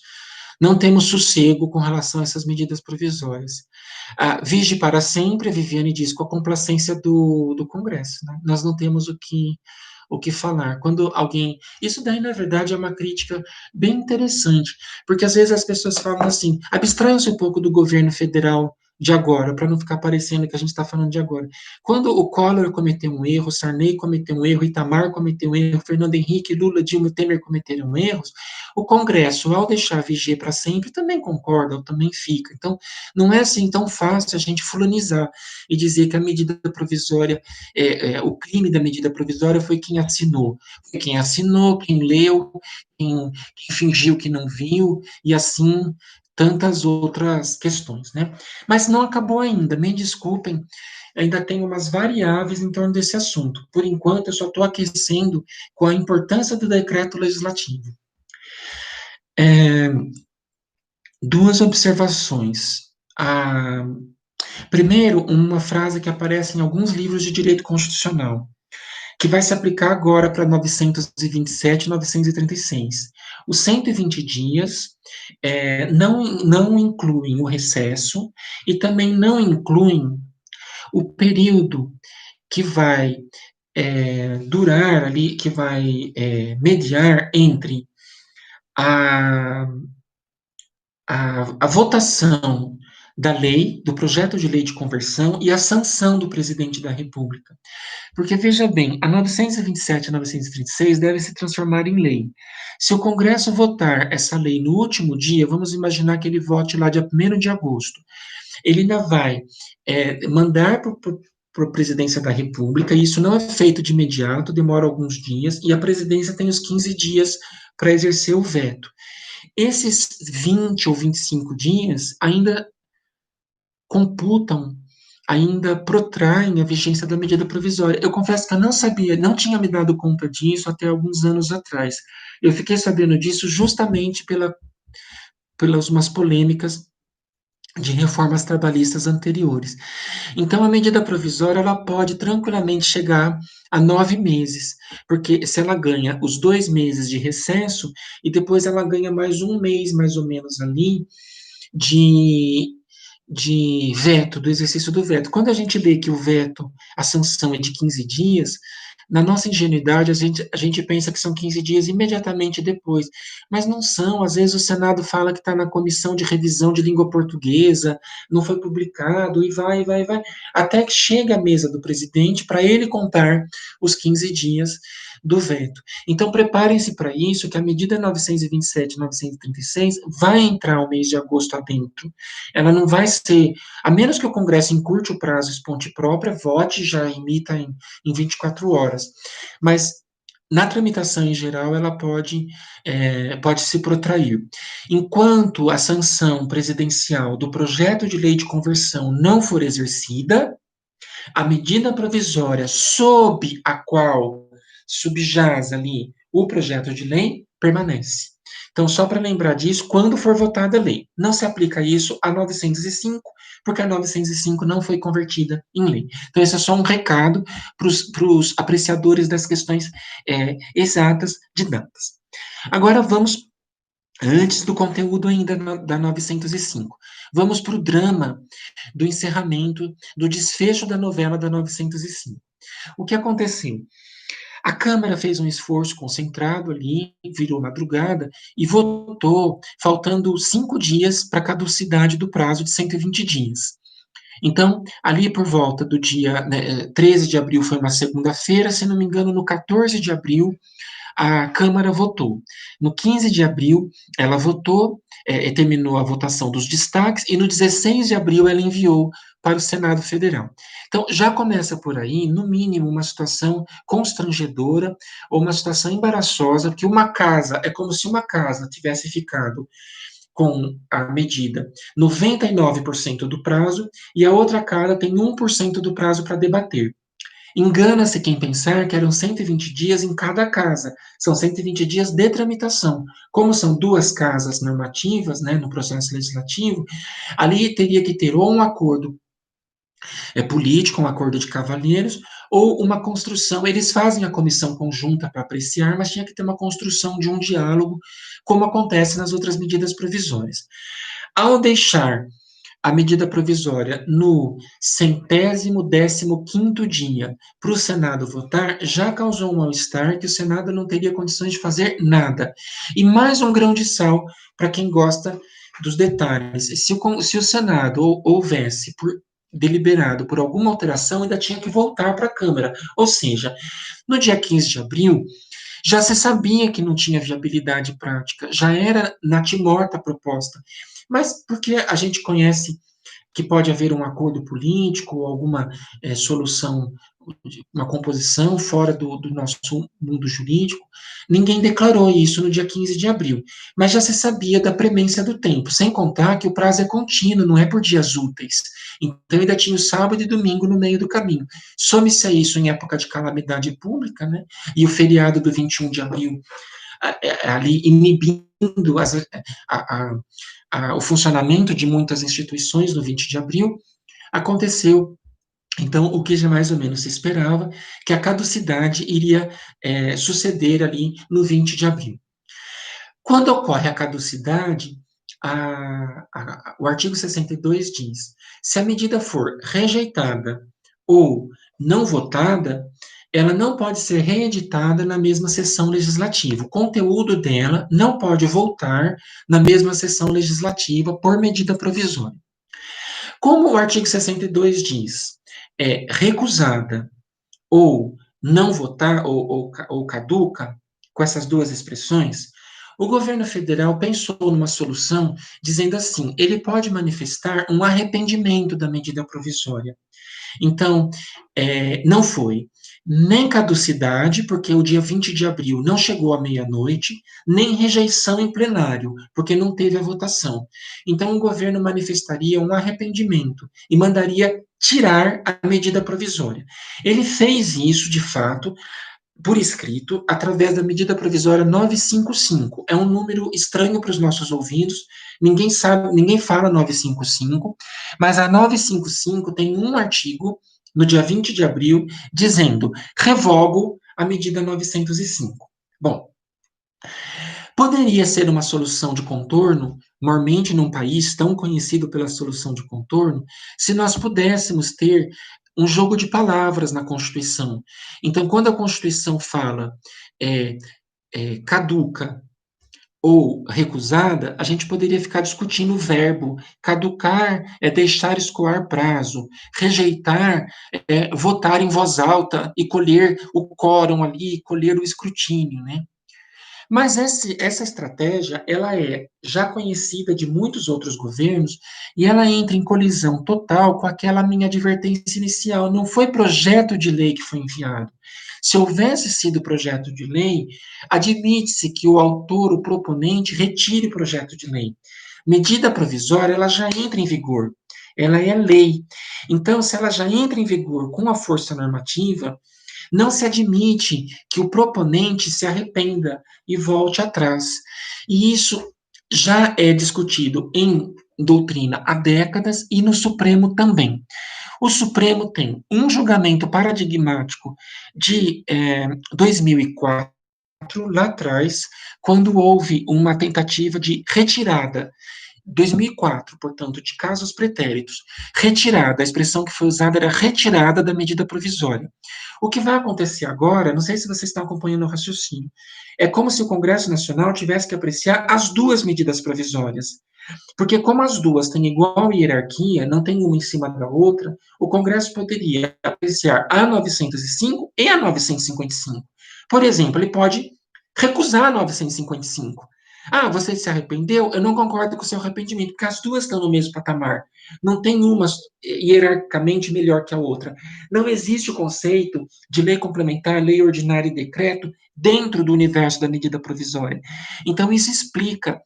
sossego com relação a essas medidas provisórias. Vige para sempre, a Viviane diz, com a complacência do Congresso. Né? Nós não temos o que falar. Quando alguém. Isso daí, na verdade, é uma crítica bem interessante, porque às vezes as pessoas falam assim: abstraiam-se um pouco do governo federal de agora, para não ficar parecendo que a gente está falando de agora. Quando o Collor cometeu um erro, Sarney cometeu um erro, Itamar cometeu um erro, Fernando Henrique, Lula, Dilma e Temer cometeram erros, o Congresso, ao deixar viger para sempre, também concorda, ou também fica. Então, não é assim tão fácil a gente fulanizar e dizer que a medida provisória, o crime da medida provisória foi quem assinou. Foi quem assinou, quem leu, quem fingiu que não viu, e assim tantas outras questões, né? Mas não acabou ainda, me desculpem, ainda tem umas variáveis em torno desse assunto. Por enquanto, eu só estou aquecendo com a importância do decreto legislativo. Duas observações. Primeiro, uma frase que aparece em alguns livros de direito constitucional, que vai se aplicar agora para 927 e 936. Os 120 dias não incluem o recesso e também não incluem o período que vai durar ali, que vai mediar entre a, a votação da lei, do projeto de lei de conversão e a sanção do presidente da República. Porque, veja bem, a 927 e 936 deve se transformar em lei. Se o Congresso votar essa lei no último dia, vamos imaginar que ele vote lá dia 1º de agosto. Ele ainda vai mandar para a presidência da República, e isso não é feito de imediato, demora alguns dias, e a presidência tem os 15 dias para exercer o veto. Esses 20 ou 25 dias ainda computam, ainda protraem a vigência da medida provisória. Eu confesso que eu não sabia, não tinha me dado conta disso até alguns anos atrás. Eu fiquei sabendo disso justamente pelas umas polêmicas de reformas trabalhistas anteriores. Então, a medida provisória ela pode tranquilamente chegar a 9 meses, porque se ela ganha os 2 meses de recesso e depois ela ganha mais um mês, mais ou menos ali, de, de veto, do exercício do veto. Quando a gente lê que o veto, a sanção é de 15 dias, na nossa ingenuidade, a gente pensa que são 15 dias imediatamente depois, mas não são. Às vezes o Senado fala que está na comissão de revisão de língua portuguesa, não foi publicado, e vai, até que chega à mesa do presidente para ele contar os 15 dias do veto. Então, preparem-se para isso, que a medida 927 936 vai entrar o mês de agosto adentro. Ela não vai ser, a menos que o Congresso encurte o prazo, esponte própria, vote, já emita em 24 horas. Mas na tramitação em geral, ela pode se protrair. Enquanto a sanção presidencial do projeto de lei de conversão não for exercida, a medida provisória sob a qual subjaz ali o projeto de lei permanece. Então, só para lembrar disso, quando for votada a lei, não se aplica isso a 905, porque a 905 não foi convertida em lei. Então, esse é só um recado para os apreciadores das questões exatas de datas. Agora, vamos, antes do conteúdo ainda da 905, vamos para o drama do encerramento, do desfecho da novela da 905. O que aconteceu? A Câmara fez um esforço concentrado ali, virou madrugada e votou, faltando 5 dias para a caducidade do prazo de 120 dias. Então, ali por volta do dia 13 de abril, foi uma segunda-feira, se não me engano, no 14 de abril, a Câmara votou. No 15 de abril, ela votou, terminou a votação dos destaques, e no 16 de abril ela enviou para o Senado Federal. Então, já começa por aí, no mínimo, uma situação constrangedora ou uma situação embaraçosa, porque é como se uma casa tivesse ficado com a medida 99% do prazo e a outra casa tem 1% do prazo para debater. Engana-se quem pensar que eram 120 dias em cada casa. São 120 dias de tramitação. Como são duas casas normativas, né, no processo legislativo, ali teria que ter ou um acordo político, um acordo de cavalheiros, ou uma construção. Eles fazem a comissão conjunta para apreciar, mas tinha que ter uma construção de um diálogo, como acontece nas outras medidas provisórias. Ao deixar a medida provisória no 115º dia para o Senado votar, já causou um mal-estar que o Senado não teria condições de fazer nada. E mais um grão de sal para quem gosta dos detalhes. Se o Senado houvesse deliberado por alguma alteração, ainda tinha que voltar para a Câmara. Ou seja, no dia 15 de abril, já se sabia que não tinha viabilidade prática, já era natimorta a proposta. Mas porque a gente conhece que pode haver um acordo político, alguma solução, uma composição fora do nosso mundo jurídico, ninguém declarou isso no dia 15 de abril. Mas já se sabia da premência do tempo, sem contar que o prazo é contínuo, não é por dias úteis. Então ainda tinha o sábado e domingo no meio do caminho. Some-se a isso em época de calamidade pública, né? E o feriado do 21 de abril ali inibindo o funcionamento de muitas instituições no 20 de abril, aconteceu, então, o que já mais ou menos se esperava, que a caducidade iria suceder ali no 20 de abril. Quando ocorre a caducidade, o artigo 62 diz: se a medida for rejeitada ou não votada, ela não pode ser reeditada na mesma sessão legislativa. O conteúdo dela não pode voltar na mesma sessão legislativa por medida provisória. Como o artigo 62 diz, recusada ou não votar ou caduca, com essas duas expressões, o governo federal pensou numa solução dizendo assim: ele pode manifestar um arrependimento da medida provisória. Então, não foi nem caducidade, porque o dia 20 de abril não chegou à meia-noite, nem rejeição em plenário, porque não teve a votação. Então, o governo manifestaria um arrependimento e mandaria tirar a medida provisória. Ele fez isso, de fato, por escrito, através da medida provisória 955. É um número estranho para os nossos ouvidos, ninguém sabe, ninguém fala 955, mas a 955 tem um artigo, no dia 20 de abril, dizendo: revogo a medida 905. Bom, poderia ser uma solução de contorno, mormente num país tão conhecido pela solução de contorno, se nós pudéssemos ter um jogo de palavras na Constituição. Então, quando a Constituição fala caduca ou recusada, a gente poderia ficar discutindo o verbo. Caducar é deixar escoar prazo, rejeitar é votar em voz alta e colher o quórum ali, colher o escrutínio, né? Mas essa estratégia, ela é já conhecida de muitos outros governos e ela entra em colisão total com aquela minha advertência inicial. Não foi projeto de lei que foi enviado. Se houvesse sido projeto de lei, admite-se que o autor, o proponente, retire o projeto de lei. Medida provisória, ela já entra em vigor. Ela é lei. Então, se ela já entra em vigor com a força normativa, não se admite que o proponente se arrependa e volte atrás. E isso já é discutido em doutrina há décadas e no Supremo também. O Supremo tem um julgamento paradigmático de 2004, lá atrás, quando houve uma tentativa de retirada 2004, portanto, de casos pretéritos, retirada, a expressão que foi usada era retirada da medida provisória. O que vai acontecer agora, não sei se vocês estão acompanhando o raciocínio, é como se o Congresso Nacional tivesse que apreciar as duas medidas provisórias. Porque como as duas têm igual hierarquia, não tem uma em cima da outra, o Congresso poderia apreciar a 905 e a 955. Por exemplo, ele pode recusar a 955. Ah, você se arrependeu? Eu não concordo com o seu arrependimento, porque as duas estão no mesmo patamar. Não tem uma hierarquicamente melhor que a outra. Não existe o conceito de lei complementar, lei ordinária e decreto dentro do universo da medida provisória. Então, isso explica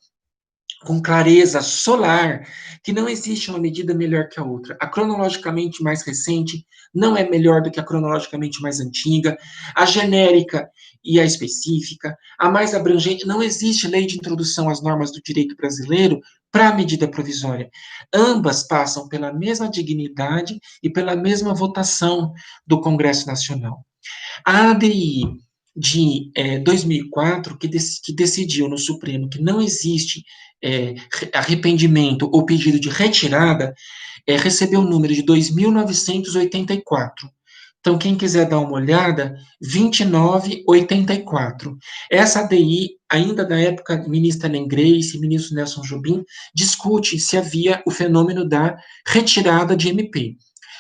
com clareza solar, que não existe uma medida melhor que a outra. A cronologicamente mais recente não é melhor do que a cronologicamente mais antiga, a genérica e a específica, a mais abrangente, não existe lei de introdução às normas do direito brasileiro para a medida provisória. Ambas passam pela mesma dignidade e pela mesma votação do Congresso Nacional. A ADI de 2004, que decidiu no Supremo que não existe arrependimento ou pedido de retirada, recebeu o número de 2.984. Então, quem quiser dar uma olhada, 2984. Essa ADI, ainda da época ministra Ellen Grace, ministro Nelson Jobim, discute se havia o fenômeno da retirada de MP.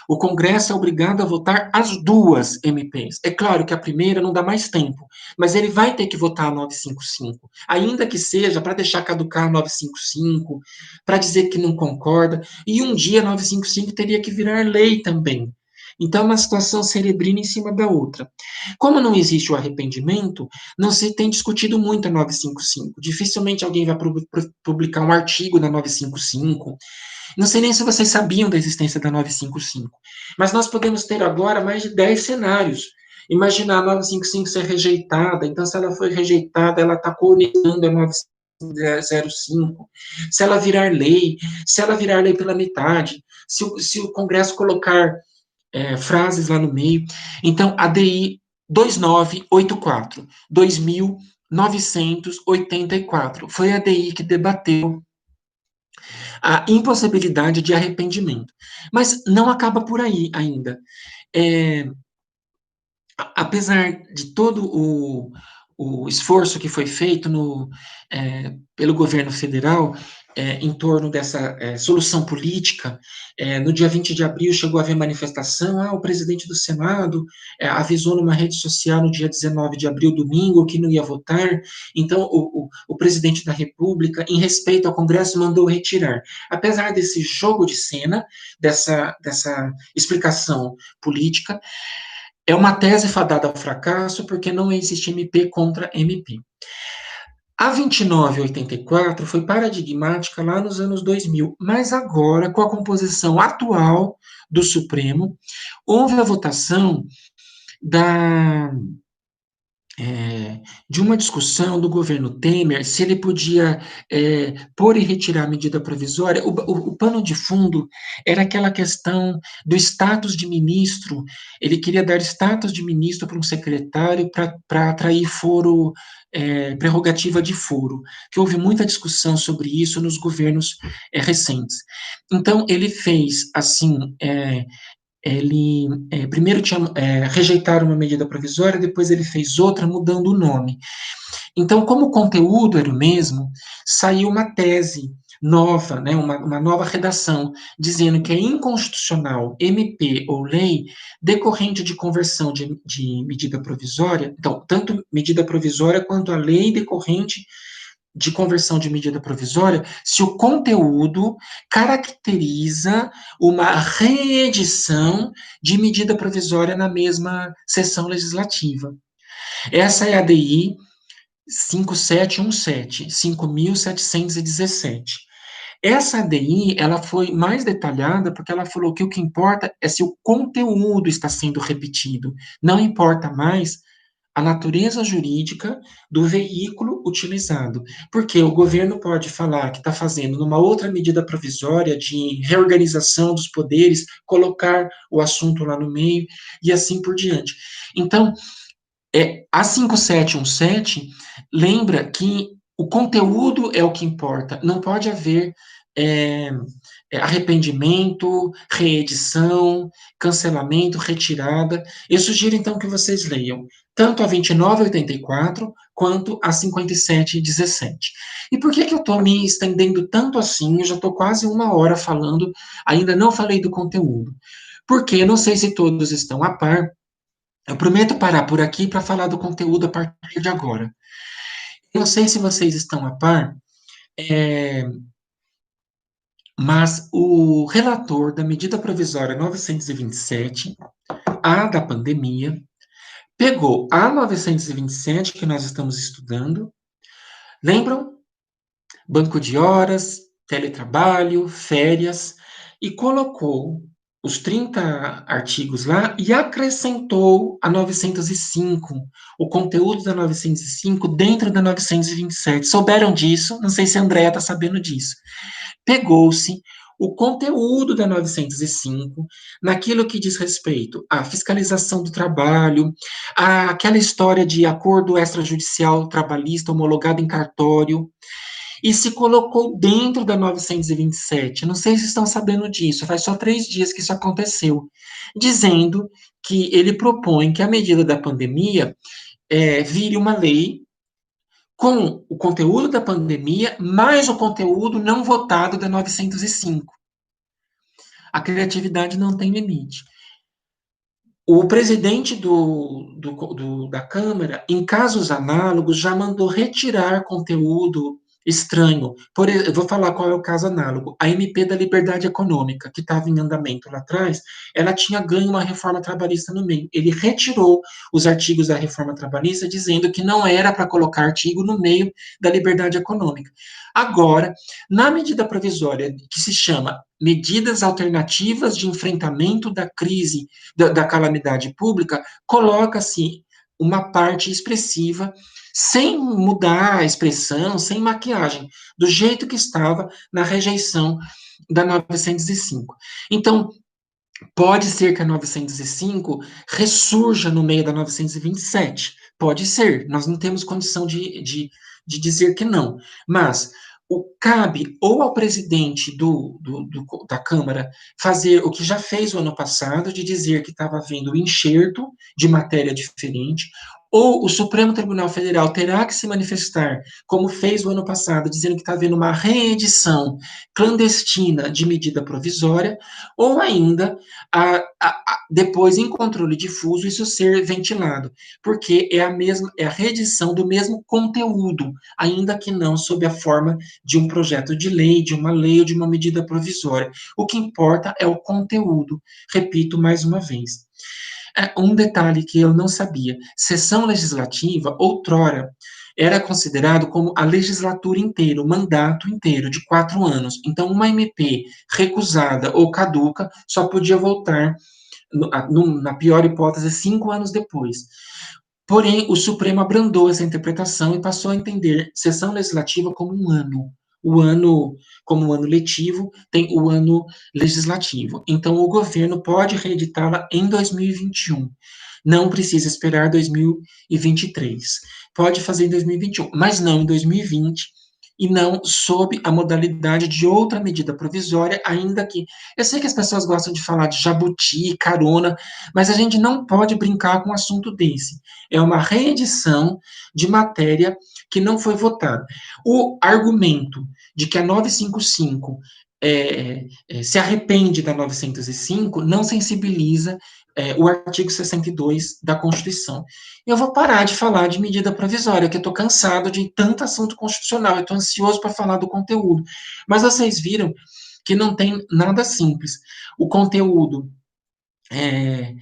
O Congresso é obrigado a votar as duas MPs. É claro que a primeira não dá mais tempo, mas ele vai ter que votar a 955, ainda que seja para deixar caducar a 955, para dizer que não concorda, e um dia a 955 teria que virar lei também. Então, é uma situação cerebrina em cima da outra. Como não existe o arrependimento, não se tem discutido muito a 955. Dificilmente alguém vai publicar um artigo na 955. Não sei nem se vocês sabiam da existência da 955, mas nós podemos ter agora mais de 10 cenários. Imaginar a 955 ser rejeitada, então, se ela foi rejeitada, ela está coordenando a 905. Se ela virar lei, se ela virar lei pela metade, se o Congresso colocar frases lá no meio. Então, a DI 2984, 2984, foi a DI que debateu a impossibilidade de arrependimento. Mas não acaba por aí ainda. É, apesar de todo o esforço que foi feito pelo governo federal em torno dessa solução política, no dia 20 de abril chegou a haver manifestação, o presidente do Senado avisou numa rede social no dia 19 de abril, domingo, que não ia votar, então o presidente da República, em respeito ao Congresso, mandou retirar. Apesar desse jogo de cena, dessa explicação política, é uma tese fadada ao fracasso porque não existe MP contra MP. A 2984 foi paradigmática lá nos anos 2000, mas agora, com a composição atual do Supremo, houve a votação da, de uma discussão do governo Temer se ele podia pôr e retirar a medida provisória. O pano de fundo era aquela questão do status de ministro. Ele queria dar status de ministro para um secretário para atrair foro, prerrogativa de foro, que houve muita discussão sobre isso nos governos recentes. Então, ele fez assim. Ele primeiro tinha rejeitado uma medida provisória, depois ele fez outra mudando o nome. Então, como o conteúdo era o mesmo, saiu uma tese nova, né, uma nova redação, dizendo que é inconstitucional MP ou lei decorrente de conversão de medida provisória, então, tanto medida provisória quanto a lei decorrente de conversão de medida provisória, se o conteúdo caracteriza uma reedição de medida provisória na mesma sessão legislativa. Essa é a DI 5717, 5.717. Essa ADI, ela foi mais detalhada porque ela falou que o que importa é se o conteúdo está sendo repetido, não importa mais a natureza jurídica do veículo utilizado, porque o governo pode falar que está fazendo numa outra medida provisória de reorganização dos poderes, colocar o assunto lá no meio e assim por diante. Então, a 5717 lembra que o conteúdo é o que importa, não pode haver é, arrependimento, reedição, cancelamento, retirada. Eu sugiro, então, que vocês leiam tanto a 2984 quanto a 5717. E por que eu estou me estendendo tanto assim? Eu já estou quase uma hora falando, ainda não falei do conteúdo. Porque não sei se todos estão a par. Eu prometo parar por aqui para falar do conteúdo a partir de agora. Não sei se vocês estão a par, é, mas o relator da medida provisória 927, a da pandemia, pegou a 927, que nós estamos estudando, lembram? banco de horas, teletrabalho, férias, e colocou os 30 artigos lá e acrescentou a 905, o conteúdo da 905 dentro da 927. Souberam disso? Não sei se a Andrea está sabendo disso. Pegou-se o conteúdo da 905 naquilo que diz respeito à fiscalização do trabalho, àquela história de acordo extrajudicial trabalhista homologado em cartório, e se colocou dentro da 927. Não sei se estão sabendo disso, faz só 3 dias que isso aconteceu, dizendo que ele propõe que a medida da pandemia vire uma lei com o conteúdo da pandemia, mais o conteúdo não votado da 905. A criatividade não tem limite. O presidente da Câmara, em casos análogos, já mandou retirar conteúdo estranho. Eu vou falar qual é o caso análogo. A MP da Liberdade Econômica, que estava em andamento lá atrás, ela tinha ganho uma reforma trabalhista no meio. Ele retirou os artigos da reforma trabalhista, dizendo que não era para colocar artigo no meio da liberdade econômica. Agora, na medida provisória, que se chama Medidas Alternativas de Enfrentamento da Crise da calamidade pública, coloca-se uma parte expressiva, sem mudar a expressão, sem maquiagem, do jeito que estava na rejeição da 905. Então, pode ser que a 905 ressurja no meio da 927. Pode ser, nós não temos condição de dizer que não. Mas cabe ou ao presidente da Câmara fazer o que já fez o ano passado, de dizer que estava havendo enxerto de matéria diferente, ou o Supremo Tribunal Federal terá que se manifestar, como fez o ano passado, dizendo que está havendo uma reedição clandestina de medida provisória, ou ainda depois, em controle difuso, isso ser ventilado, porque é a reedição do mesmo conteúdo, ainda que não sob a forma de um projeto de lei, de uma lei ou de uma medida provisória. O que importa é o conteúdo, repito mais uma vez. Um detalhe que eu não sabia: sessão legislativa, outrora, era considerado como a legislatura inteira, o mandato inteiro, de 4 anos. Então, uma MP recusada ou caduca só podia voltar, na pior hipótese, 5 anos depois. Porém, o Supremo abrandou essa interpretação e passou a entender sessão legislativa como um ano. O ano, como o ano letivo, tem o ano legislativo. Então, o governo pode reeditá-la em 2021. Não precisa esperar 2023. Pode fazer em 2021, mas não em 2020, e não sob a modalidade de outra medida provisória, ainda que... Eu sei que as pessoas gostam de falar de jabuti, carona, mas a gente não pode brincar com um assunto desse. É uma reedição de matéria que não foi votada. O argumento de que a 955 se arrepende da 905 não sensibiliza o artigo 62 da Constituição. Eu vou parar de falar de medida provisória, que eu estou cansado de tanto assunto constitucional, eu estou ansioso para falar do conteúdo. Mas vocês viram que não tem nada simples. O conteúdo e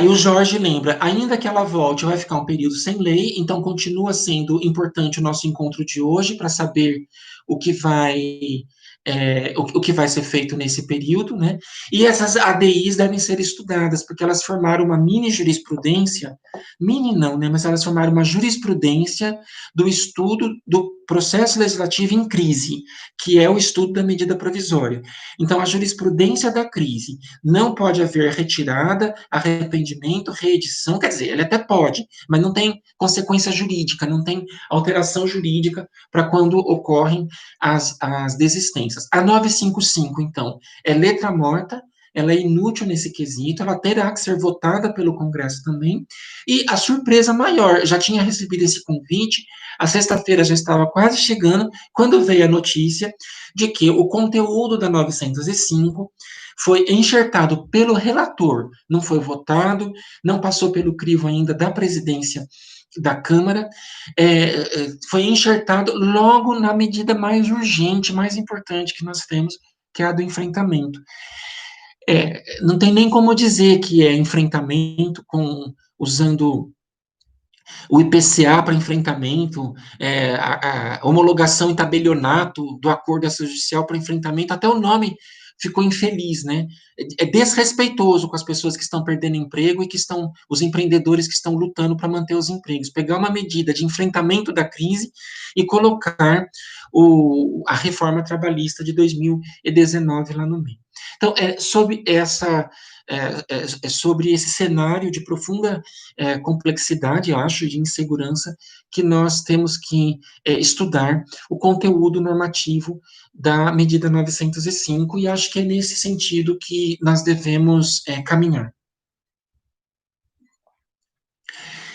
o Jorge lembra, ainda que ela volte, vai ficar um período sem lei, então continua sendo importante o nosso encontro de hoje para saber o que vai o que vai ser feito nesse período, né? E essas ADIs devem ser estudadas, porque elas formaram uma mini jurisprudência, mini não, né? Mas elas formaram uma jurisprudência do estudo do processo legislativo em crise, que é o estudo da medida provisória. Então, a jurisprudência da crise: não pode haver retirada, arrependimento, reedição, quer dizer, ele até pode, mas não tem consequência jurídica, não tem alteração jurídica para quando ocorrem as desistências. A 955, então, é letra morta, ela é inútil nesse quesito, ela terá que ser votada pelo Congresso também, e a surpresa maior, já tinha recebido esse convite, a sexta-feira já estava quase chegando, quando veio a notícia de que o conteúdo da 905 foi enxertado pelo relator, não foi votado, não passou pelo crivo ainda da presidência da Câmara, foi enxertado logo na medida mais urgente, mais importante que nós temos, que é a do enfrentamento. Não tem nem como dizer que é enfrentamento usando o IPCA para enfrentamento, a homologação e tabelionato do acordo extrajudicial para enfrentamento, até o nome ficou infeliz, né? É desrespeitoso com as pessoas que estão perdendo emprego e que estão, os empreendedores que estão lutando para manter os empregos. Pegar uma medida de enfrentamento da crise e colocar a reforma trabalhista de 2019 lá no meio. Então, sobre esse cenário de profunda complexidade, acho, de insegurança, que nós temos que estudar o conteúdo normativo da medida 905, e acho que é nesse sentido que nós devemos caminhar.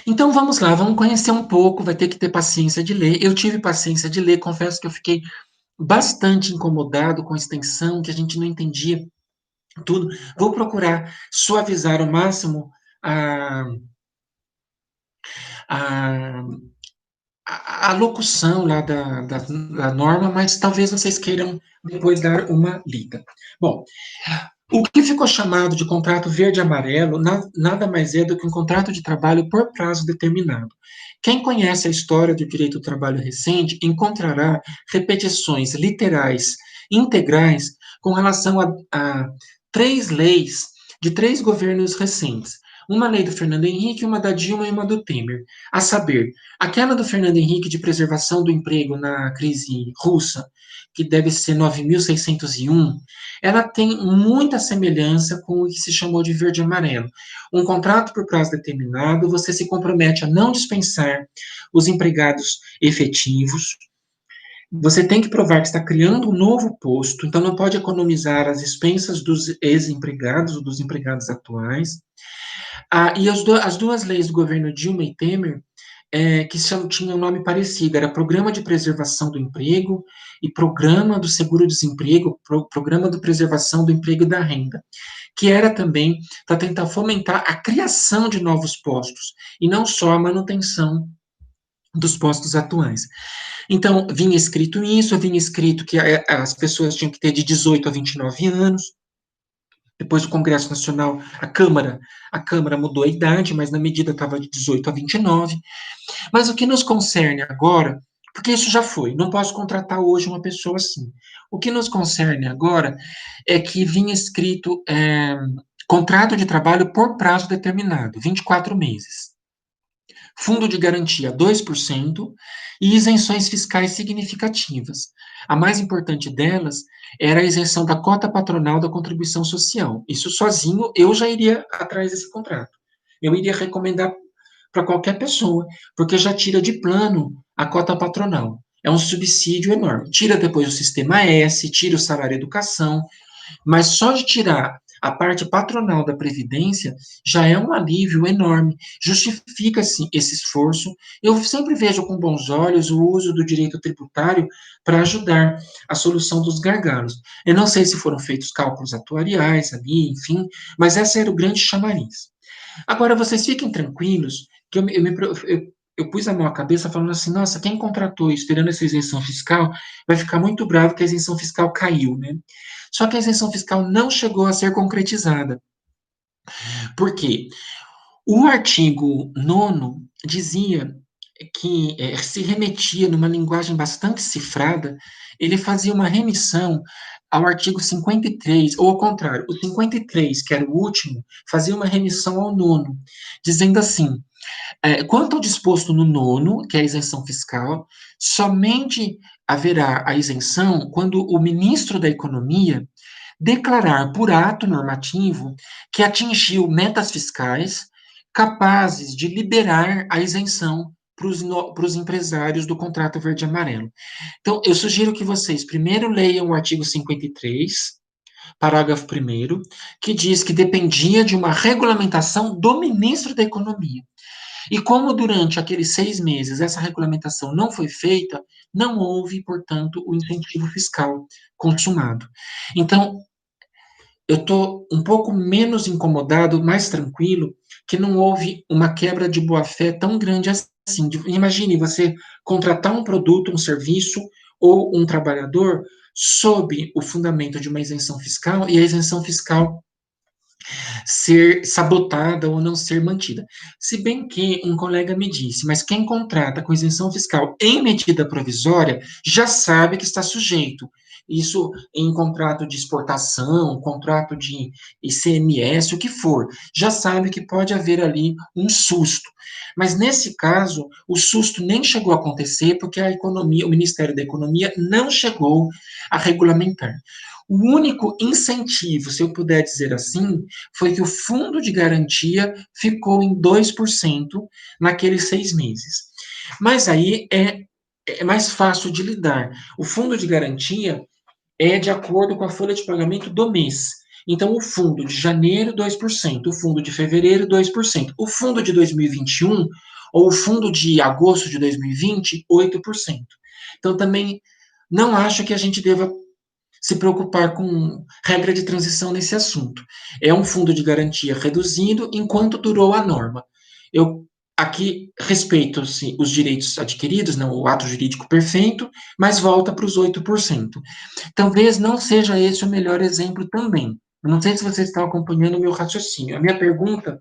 Então vamos lá, vamos conhecer um pouco, vai ter que ter paciência de ler. Eu tive paciência de ler, confesso que eu fiquei bastante incomodado com a extensão, que a gente não entendia tudo. Vou procurar suavizar ao máximo a, a, a locução lá da norma, mas talvez vocês queiram depois dar uma lida. Bom, o que ficou chamado de contrato verde-amarelo nada mais é do que um contrato de trabalho por prazo determinado. Quem conhece a história do direito do trabalho recente encontrará repetições literais integrais com relação a três leis de três governos recentes. Uma lei do Fernando Henrique, uma da Dilma e uma do Temer. A saber, aquela do Fernando Henrique de preservação do emprego na crise russa, que deve ser 9.601, ela tem muita semelhança com o que se chamou de verde e amarelo. Um contrato por prazo determinado, você se compromete a não dispensar os empregados efetivos, você tem que provar que está criando um novo posto, então não pode economizar as expensas dos ex-empregados ou dos empregados atuais. E as duas leis do governo Dilma e Temer, que tinham um nome parecido, era Programa de Preservação do Emprego e Programa do Seguro-Desemprego, Programa de Preservação do Emprego e da Renda, que era também para tentar fomentar a criação de novos postos, e não só a manutenção dos postos atuais. Então, vinha escrito isso, vinha escrito que as pessoas tinham que ter de 18 a 29 anos. Depois o Congresso Nacional, a Câmara mudou a idade, mas na medida estava de 18 a 29. Mas o que nos concerne agora, porque isso já foi, não posso contratar hoje uma pessoa assim. O que nos concerne agora é que vinha escrito contrato de trabalho por prazo determinado, 24 meses. Fundo de garantia 2% e isenções fiscais significativas. A mais importante delas era a isenção da cota patronal da contribuição social. Isso sozinho eu já iria atrás desse contrato. Eu iria recomendar para qualquer pessoa, porque já tira de plano a cota patronal. É um subsídio enorme. Tira depois o sistema S, tira o salário educação, mas só de tirar a parte patronal da Previdência já é um alívio enorme, justifica-se esse esforço. Eu sempre vejo com bons olhos o uso do direito tributário para ajudar a solução dos gargalos. Eu não sei se foram feitos cálculos atuariais ali, enfim, mas esse era o grande chamariz. Agora, vocês fiquem tranquilos, que eu pus a mão à cabeça falando assim, nossa, quem contratou esperando essa isenção fiscal vai ficar muito bravo que a isenção fiscal caiu, né? Só que a isenção fiscal não chegou a ser concretizada. Por quê? O artigo 9º dizia que se remetia numa linguagem bastante cifrada, ele fazia uma remissão ao artigo 53, ou ao contrário, o 53, que era o último, fazia uma remissão ao 9º, dizendo assim, quanto ao disposto no 9º, que é a isenção fiscal, somente haverá a isenção quando o ministro da Economia declarar por ato normativo que atingiu metas fiscais capazes de liberar a isenção para os empresários do contrato verde e amarelo. Então, eu sugiro que vocês primeiro leiam o artigo 53, parágrafo 1º, que diz que dependia de uma regulamentação do ministro da Economia. E como durante aqueles 6 meses essa regulamentação não foi feita, não houve, portanto, o incentivo fiscal consumado. Então, eu estou um pouco menos incomodado, mais tranquilo, que não houve uma quebra de boa-fé tão grande assim. Imagine você contratar um produto, um serviço ou um trabalhador sob o fundamento de uma isenção fiscal e a isenção fiscal ser sabotada ou não ser mantida. Se bem que um colega me disse, mas quem contrata com isenção fiscal em medida provisória já sabe que está sujeito. Isso em contrato de exportação, contrato de ICMS, o que for, já sabe que pode haver ali um susto. Mas nesse caso, o susto nem chegou a acontecer porque a economia, o Ministério da Economia não chegou a regulamentar. O único incentivo, se eu puder dizer assim, foi que o fundo de garantia ficou em 2% naqueles 6 meses. Mas aí é mais fácil de lidar. O fundo de garantia é de acordo com a folha de pagamento do mês. Então, o fundo de janeiro, 2%, o fundo de fevereiro, 2%, o fundo de 2021 ou o fundo de agosto de 2020, 8%. Então, também não acho que a gente deva se preocupar com regra de transição nesse assunto. É um fundo de garantia reduzido enquanto durou a norma. Eu aqui respeito assim, os direitos adquiridos, não, o ato jurídico perfeito, mas volta para os 8%. Talvez não seja esse o melhor exemplo também. Eu não sei se vocês estão acompanhando o meu raciocínio. A minha pergunta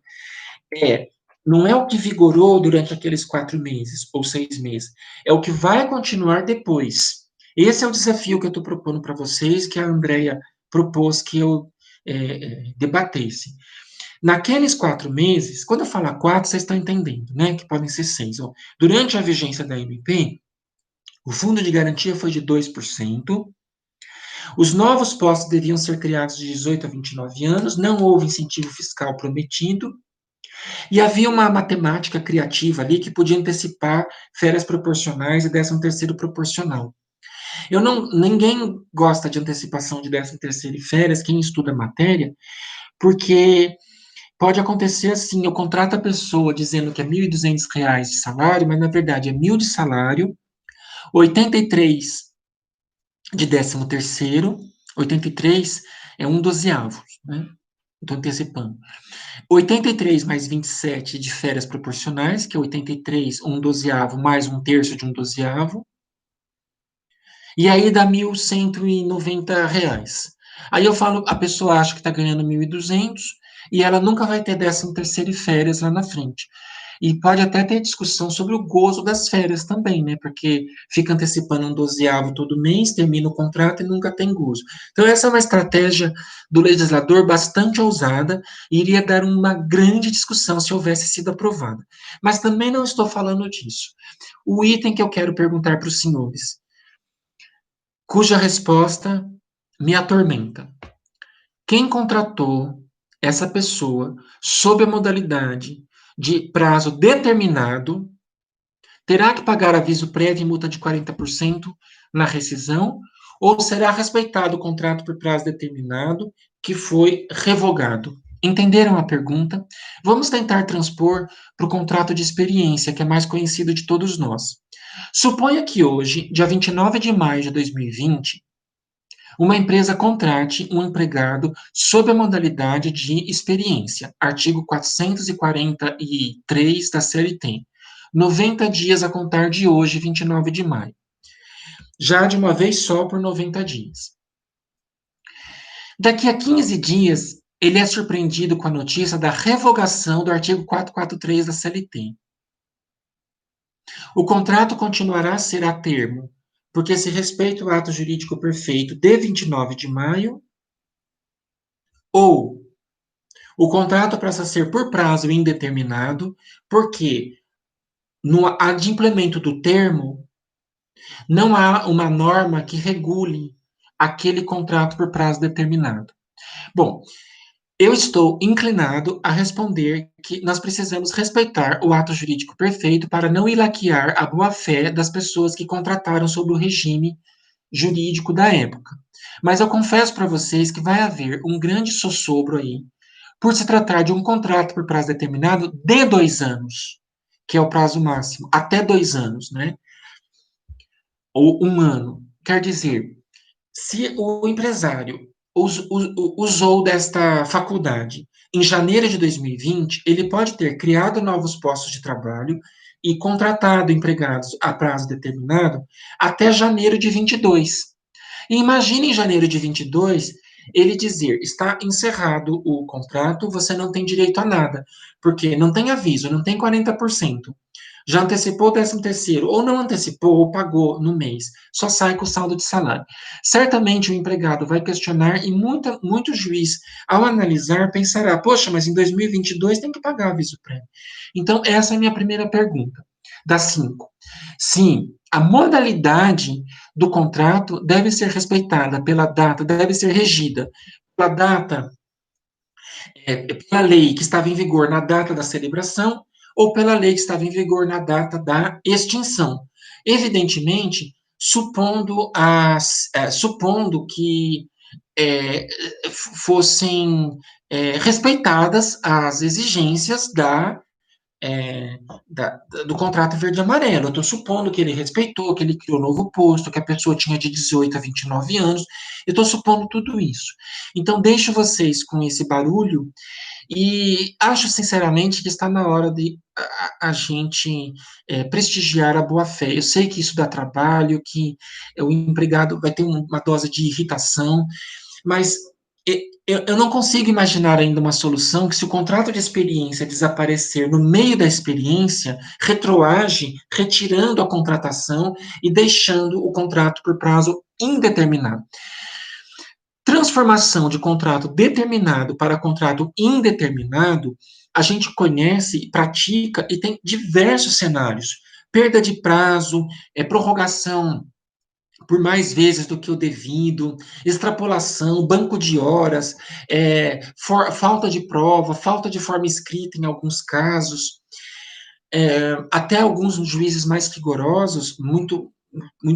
é, não é o que vigorou durante aqueles 4 meses ou 6 meses, é o que vai continuar depois. Esse é o desafio que eu estou propondo para vocês, que a Andrea propôs que eu debatesse. Naqueles 4 meses, quando eu falar 4, vocês estão entendendo, né? Que podem ser 6. Ó. Durante a vigência da MP, o fundo de garantia foi de 2%. Os novos postos deviam ser criados de 18 a 29 anos, não houve incentivo fiscal prometido, e havia uma matemática criativa ali que podia antecipar férias proporcionais e 13º proporcional. Eu não, ninguém gosta de antecipação de 13º e férias, quem estuda a matéria, porque pode acontecer assim, eu contrato a pessoa dizendo que é R$ 1.200 de salário, mas na verdade é 1.000 de salário, 83 de 13º, 83 é um dozeavo, né? Estou antecipando. 83 mais 27 de férias proporcionais, que é 83, um dozeavo, mais um terço de um dozeavo, e aí dá R$ 1.190. Aí eu falo, a pessoa acha que está ganhando 1.200 e ela nunca vai ter 13º e férias lá na frente. E pode até ter discussão sobre o gozo das férias também, né? Porque fica antecipando um dozeavo todo mês, termina o contrato e nunca tem gozo. Então, essa é uma estratégia do legislador bastante ousada e iria dar uma grande discussão se houvesse sido aprovada. Mas também não estou falando disso. O item que eu quero perguntar para os senhores, cuja resposta me atormenta. Quem contratou essa pessoa sob a modalidade de prazo determinado terá que pagar aviso prévio e multa de 40% na rescisão ou será respeitado o contrato por prazo determinado que foi revogado? Entenderam a pergunta? Vamos tentar transpor para o contrato de experiência, que é mais conhecido de todos nós. Suponha que hoje, dia 29 de maio de 2020, uma empresa contrate um empregado sob a modalidade de experiência, artigo 443 da CLT. 90 dias a contar de hoje, 29 de maio. Já de uma vez só por 90 dias. Daqui a 15 dias, ele é surpreendido com a notícia da revogação do artigo 443 da CLT. O contrato continuará a ser a termo, porque se respeita o ato jurídico perfeito de 29 de maio, ou o contrato passa a ser por prazo indeterminado, porque no adimplemento do termo não há uma norma que regule aquele contrato por prazo determinado. Bom, eu estou inclinado a responder que nós precisamos respeitar o ato jurídico perfeito para não ilaquiar a boa-fé das pessoas que contrataram sob o regime jurídico da época. Mas eu confesso para vocês que vai haver um grande sossobro aí, por se tratar de um contrato por prazo determinado de 2 anos, que é o prazo máximo, até 2 anos, né? Ou um ano. Quer dizer, se o empresário usou desta faculdade em janeiro de 2020, ele pode ter criado novos postos de trabalho e contratado empregados a prazo determinado até janeiro de 22. E imagine em janeiro de 22 ele dizer, está encerrado o contrato, você não tem direito a nada, porque não tem aviso, não tem 40%. Já antecipou o 13º, ou não antecipou, ou pagou no mês, só sai com o saldo de salário. Certamente o empregado vai questionar e muito juiz, ao analisar, pensará, poxa, mas em 2022 tem que pagar aviso prévio. Então, essa é a minha primeira pergunta, das 5. Sim, a modalidade do contrato deve ser respeitada pela data, deve ser regida pela data, pela lei que estava em vigor na data da celebração ou pela lei que estava em vigor na data da extinção. Evidentemente, supondo que é, fossem respeitadas as exigências é, do contrato verde e amarelo. Eu estou supondo que ele respeitou, que ele criou novo posto, que a pessoa tinha de 18 a 29 anos. Eu estou supondo tudo isso. Então, deixo vocês com esse barulho e acho, sinceramente, que está na hora de a gente prestigiar a boa-fé. Eu sei que isso dá trabalho, que o empregado vai ter uma dose de irritação, mas eu não consigo imaginar ainda uma solução que, se o contrato de experiência desaparecer no meio da experiência, retroage, retirando a contratação e deixando o contrato por prazo indeterminado. Transformação de contrato determinado para contrato indeterminado, a gente conhece, pratica e tem diversos cenários. Perda de prazo, prorrogação por mais vezes do que o devido, extrapolação, banco de horas, falta de prova, falta de forma escrita em alguns casos, até alguns juízes mais rigorosos, muito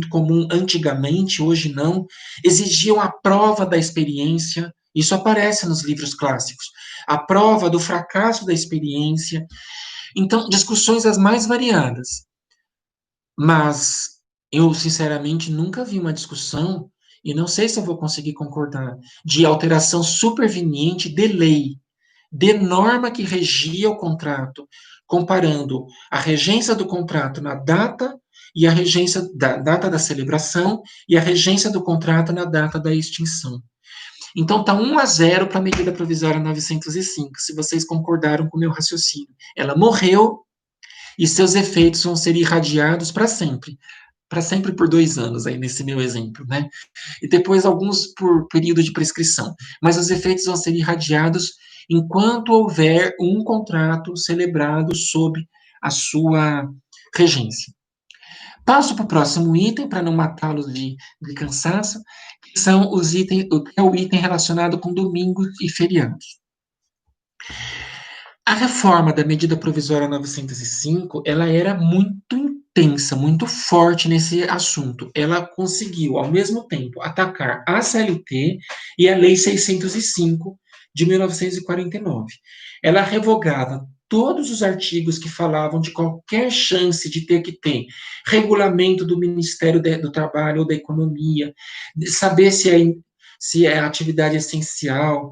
comum antigamente, hoje não, exigiam a prova da experiência, isso aparece nos livros clássicos, a prova do fracasso da experiência, então, discussões as mais variadas, mas eu, sinceramente, nunca vi uma discussão, e não sei se eu vou conseguir concordar, de alteração superveniente de lei, de norma que regia o contrato, comparando a regência do contrato na data e a regência da data da celebração e a regência do contrato na data da extinção. Então tá 1-0 para a medida provisória 905, se vocês concordaram com o meu raciocínio. Ela morreu e seus efeitos vão ser irradiados para sempre por 2 anos, aí nesse meu exemplo, né? E depois alguns por período de prescrição. Mas os efeitos vão ser irradiados enquanto houver um contrato celebrado sob a sua regência. Passo para o próximo item, para não matá-los de cansaço, que são os itens, é o item relacionado com domingos e feriados. A reforma da medida provisória 905, ela era muito intensa, muito forte nesse assunto. Ela conseguiu, ao mesmo tempo, atacar a CLT e a Lei 605 de 1949. Ela revogava todos os artigos que falavam de qualquer chance de ter que ter regulamento do Ministério do Trabalho ou da Economia, de saber se é atividade essencial,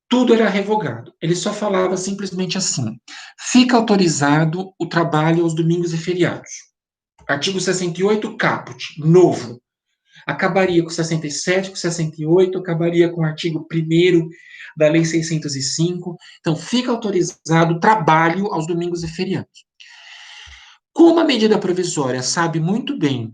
tudo era revogado. Ele só falava simplesmente assim: fica autorizado o trabalho aos domingos e feriados. Artigo 68, caput, novo. Acabaria com 67, com 68, acabaria com o artigo 1º da Lei 605. Então, fica autorizado o trabalho aos domingos e feriados. Como a medida provisória sabe muito bem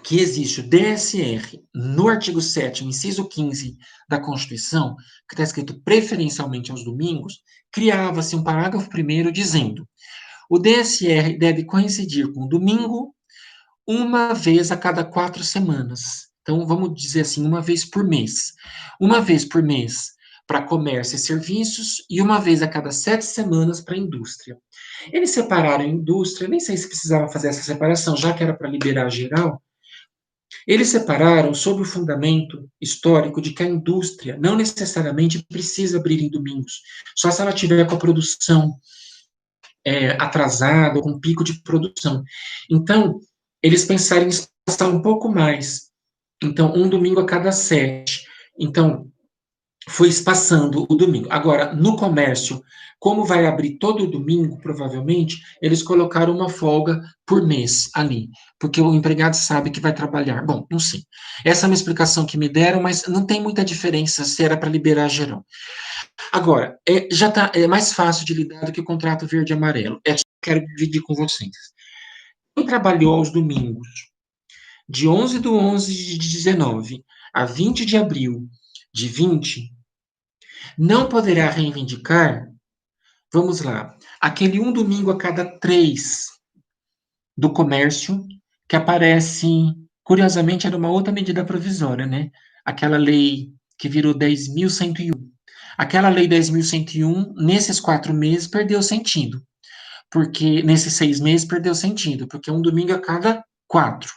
que existe o DSR no artigo 7º, inciso 15 da Constituição, que está escrito preferencialmente aos domingos, criava-se um parágrafo 1º dizendo: o DSR deve coincidir com o domingo uma vez a cada 4 semanas. Então, vamos dizer assim, uma vez por mês. Uma vez por mês para comércio e serviços e uma vez a cada 7 semanas para a indústria. Eles separaram a indústria, nem sei se precisava fazer essa separação, já que era para liberar geral. Eles separaram sob o fundamento histórico de que a indústria não necessariamente precisa abrir em domingos, só se ela tiver com a produção atrasada, com pico de produção. Então, eles pensaram em espaçar um pouco mais. Então, um domingo a cada 7. Então, foi espaçando o domingo. Agora, no comércio, como vai abrir todo domingo, provavelmente, eles colocaram uma folga por mês ali, porque o empregado sabe que vai trabalhar. Bom, não sei. Essa é uma explicação que me deram, mas não tem muita diferença se era para liberar geral. Agora, já tá, é mais fácil de lidar do que o contrato verde e amarelo. É isso que eu quero dividir com vocês. Quem trabalhou aos domingos, de 11 de 19 a 20 de abril de 20, não poderá reivindicar, vamos lá, aquele um domingo a cada três do comércio, que aparece, curiosamente, era uma outra medida provisória, né? Aquela lei que virou 10.101. Aquela lei 10.101, nesses 4 meses, perdeu sentido, porque nesses 6 meses perdeu sentido, porque é um domingo a cada quatro.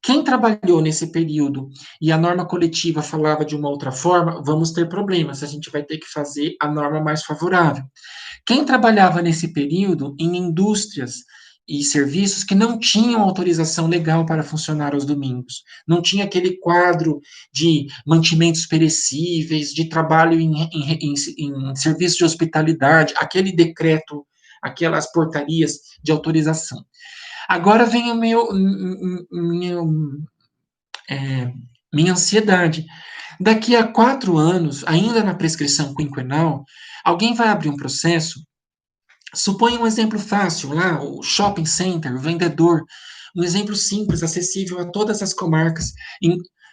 Quem trabalhou nesse período e a norma coletiva falava de uma outra forma, vamos ter problemas, a gente vai ter que fazer a norma mais favorável. Quem trabalhava nesse período em indústrias e serviços que não tinham autorização legal para funcionar aos domingos, não tinha aquele quadro de mantimentos perecíveis, de trabalho em serviço de hospitalidade, aquele decreto, aquelas portarias de autorização. Agora vem o é, minha ansiedade. Daqui a 4 anos, ainda na prescrição quinquenal, alguém vai abrir um processo. Suponha um exemplo fácil, lá, o shopping center, o vendedor, um exemplo simples, acessível a todas as comarcas,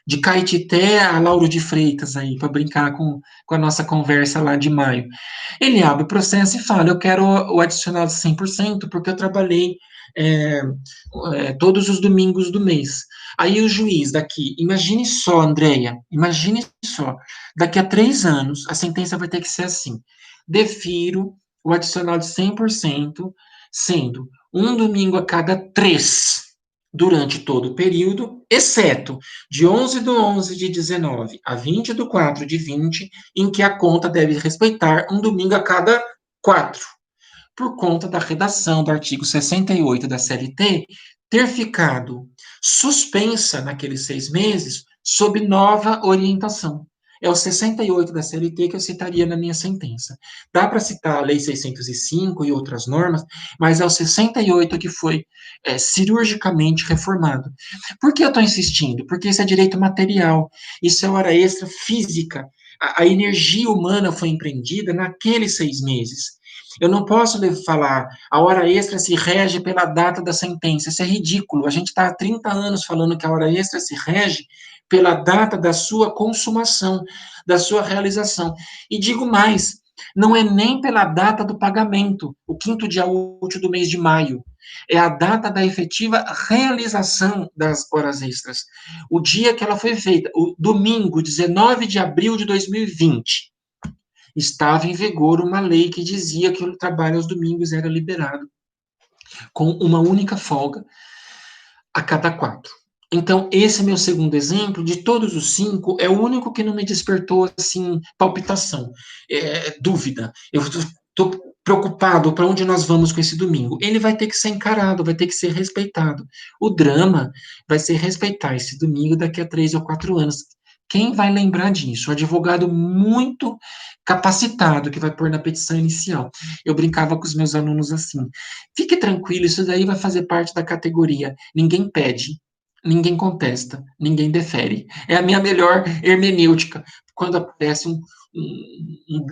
de Caetité a Lauro de Freitas, aí, para brincar com a nossa conversa lá de maio. Ele abre o processo e fala: eu quero o adicional de 100%, porque eu trabalhei é, todos os domingos do mês. Aí o juiz daqui, imagine só, Andréia, imagine só, daqui a 3 anos, a sentença vai ter que ser assim: defiro o adicional de 100%, sendo um domingo a cada três durante todo o período, exceto de 11 do 11 de 19 a 20 do 4 de 20, em que a conta deve respeitar um domingo a cada quatro, por conta da redação do artigo 68 da CLT ter ficado suspensa naqueles 6 meses sob nova orientação. É o 68 da CLT que eu citaria na minha sentença. Dá para citar a Lei 605 e outras normas, mas é o 68 que foi cirurgicamente reformado. Por que eu estou insistindo? Porque isso é direito material, isso é hora extra física. A energia humana foi empreendida naqueles 6 meses. Eu não posso falar, a hora extra se rege pela data da sentença. Isso é ridículo. A gente está há 30 anos falando que a hora extra se rege pela data da sua consumação, da sua realização. E digo mais, não é nem pela data do pagamento, o quinto dia útil do mês de maio. É a data da efetiva realização das horas extras. O dia que ela foi feita, o domingo, 19 de abril de 2020, estava em vigor uma lei que dizia que o trabalho aos domingos era liberado, com uma única folga a cada quatro. Então, esse é meu segundo exemplo. De todos os 5, é o único que não me despertou, assim, palpitação, dúvida. Eu estou preocupado para onde nós vamos com esse domingo. Ele vai ter que ser encarado, vai ter que ser respeitado. O drama vai ser respeitar esse domingo daqui a 3 ou 4 anos. Quem vai lembrar disso? O advogado muito capacitado que vai pôr na petição inicial. Eu brincava com os meus alunos assim: fique tranquilo, isso daí vai fazer parte da categoria. Ninguém pede, ninguém contesta, ninguém defere. É a minha melhor hermenêutica quando aparece um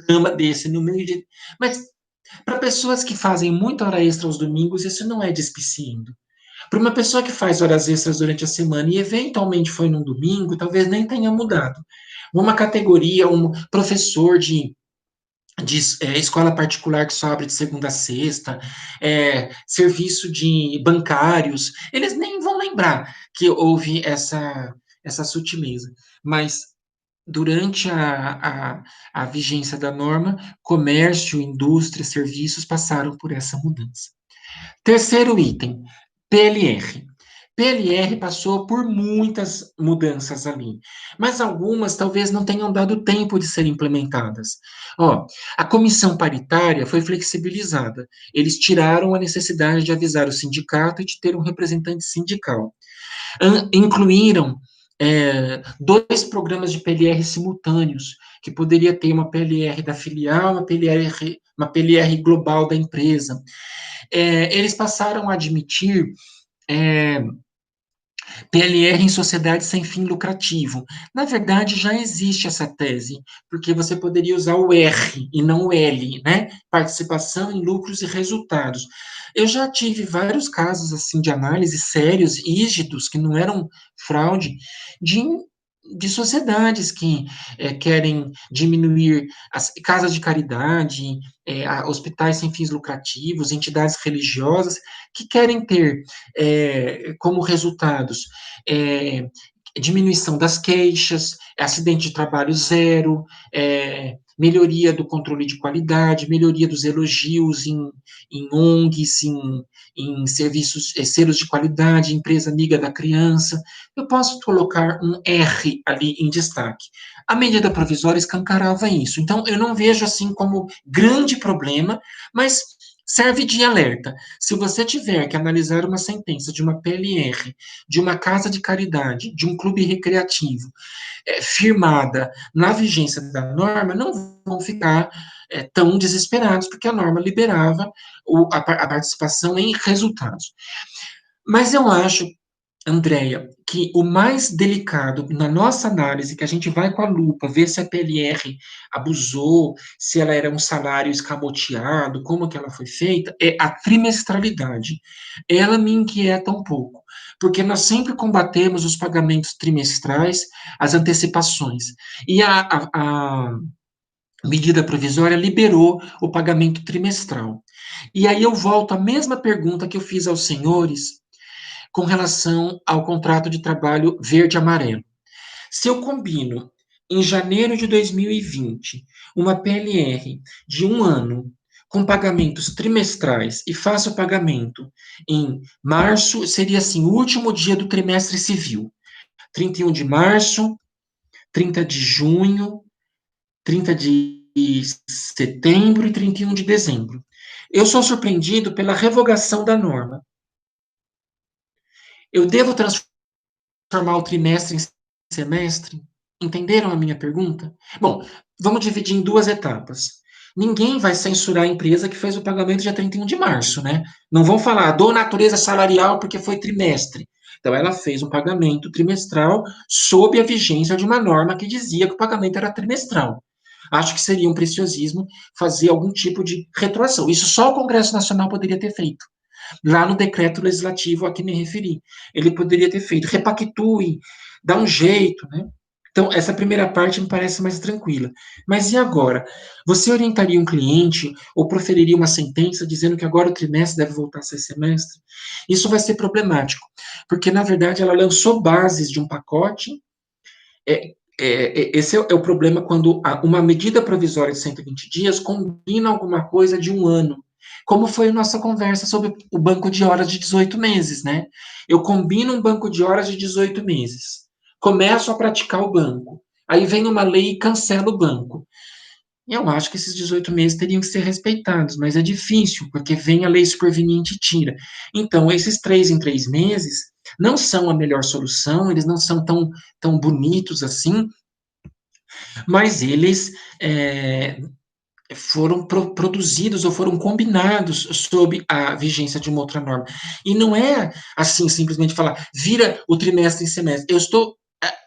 drama desse no meio de. Mas para pessoas que fazem muita hora extra aos domingos, isso não é despiciando. Para uma pessoa que faz horas extras durante a semana e eventualmente foi num domingo, talvez nem tenha mudado. Uma categoria, um professor de escola particular que só abre de segunda a sexta, serviço de bancários, eles nem vão lembrar que houve essa sutileza. Mas durante a vigência da norma, comércio, indústria, serviços passaram por essa mudança. Terceiro item, PLR. PLR passou por muitas mudanças ali, mas algumas talvez não tenham dado tempo de serem implementadas. Ó, a comissão paritária foi flexibilizada. Eles tiraram a necessidade de avisar o sindicato e de ter um representante sindical. Incluíram dois programas de PLR simultâneos, que poderia ter uma PLR da filial, uma PLR global da empresa. Eles passaram a admitir é, PLR em sociedade sem fim lucrativo. Na verdade, já existe essa tese, porque você poderia usar o R e não o L, né? Participação em lucros e resultados. Eu já tive vários casos assim de análise sérios, rígidos, que não eram fraude, de de sociedades que querem diminuir as casas de caridade, hospitais sem fins lucrativos, entidades religiosas, que querem ter como resultados é, diminuição das queixas, acidente de trabalho zero, melhoria do controle de qualidade, melhoria dos elogios em ONGs, em serviços, selos de qualidade, empresa amiga da criança. Eu posso colocar um R ali em destaque. A medida provisória escancarava isso. Então, eu não vejo assim como grande problema, mas serve de alerta. Se você tiver que analisar uma sentença de uma PLR, de uma casa de caridade, de um clube recreativo, firmada na vigência da norma, não vão ficar tão desesperados, porque a norma liberava a participação em resultados. Mas eu acho, Andréia, que o mais delicado na nossa análise, que a gente vai com a lupa, ver se a PLR abusou, se ela era um salário escamoteado, como que ela foi feita, é a trimestralidade. Ela me inquieta um pouco, porque nós sempre combatemos os pagamentos trimestrais, as antecipações, e a medida provisória liberou o pagamento trimestral. E aí eu volto à mesma pergunta que eu fiz aos senhores, com relação ao contrato de trabalho verde-amarelo. Se eu combino, em janeiro de 2020, uma PLR de um ano, com pagamentos trimestrais, e faço o pagamento em março, seria assim, o último dia do trimestre civil. 31 de março, 30 de junho, 30 de setembro e 31 de dezembro. Eu sou surpreendido pela revogação da norma. Eu devo transformar o trimestre em semestre? Entenderam a minha pergunta? Bom, vamos dividir em duas etapas. Ninguém vai censurar a empresa que fez o pagamento dia 31 de março, né? Não vão falar, dou natureza salarial porque foi trimestre. Então, ela fez um pagamento trimestral sob a vigência de uma norma que dizia que o pagamento era trimestral. Acho que seria um preciosismo fazer algum tipo de retroação. Isso só o Congresso Nacional poderia ter feito lá no decreto legislativo a que me referi. Ele poderia ter feito, repactue, dá um jeito, né? Então, essa primeira parte me parece mais tranquila. Mas e agora? Você orientaria um cliente ou proferiria uma sentença dizendo que agora o trimestre deve voltar a ser semestre? Isso vai ser problemático, porque, na verdade, ela lançou bases de um pacote. Esse é o problema quando uma medida provisória de 120 dias combina alguma coisa de um ano, como foi a nossa conversa sobre o banco de horas de 18 meses, né? Eu combino um banco de horas de 18 meses, começo a praticar o banco, aí vem uma lei e cancela o banco. E eu acho que esses 18 meses teriam que ser respeitados, mas é difícil, porque vem a lei superveniente e tira. Então, esses 3 em 3 meses não são a melhor solução, eles não são tão bonitos assim, mas eles foram produzidos ou foram combinados sob a vigência de uma outra norma. E não é assim, simplesmente falar, vira o trimestre em semestre.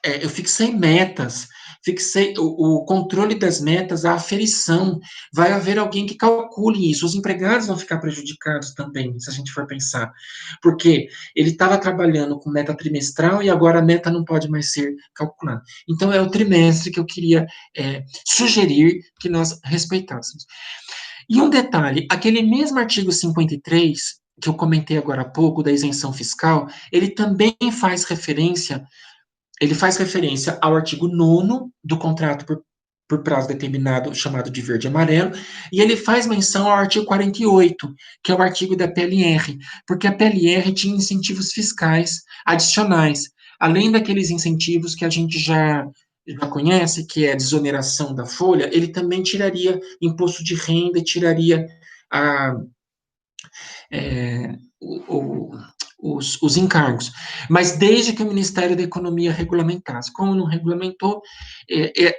Eu fixei metas, fixei o controle das metas, a aferição. Vai haver alguém que calcule isso. Os empregados vão ficar prejudicados também, se a gente for pensar. Porque ele estava trabalhando com meta trimestral e agora a meta não pode mais ser calculada. Então, é o trimestre que eu queria sugerir que nós respeitássemos. E um detalhe, aquele mesmo artigo 53, que eu comentei agora há pouco, da isenção fiscal, ele faz referência ao artigo 9º do contrato por prazo determinado, chamado de verde e amarelo, e ele faz menção ao artigo 48, que é o artigo da PLR, porque a PLR tinha incentivos fiscais adicionais, além daqueles incentivos que a gente já conhece, que é a desoneração da folha, ele também tiraria imposto de renda, tiraria a, é, o, os encargos, mas desde que o Ministério da Economia regulamentasse. Como não regulamentou,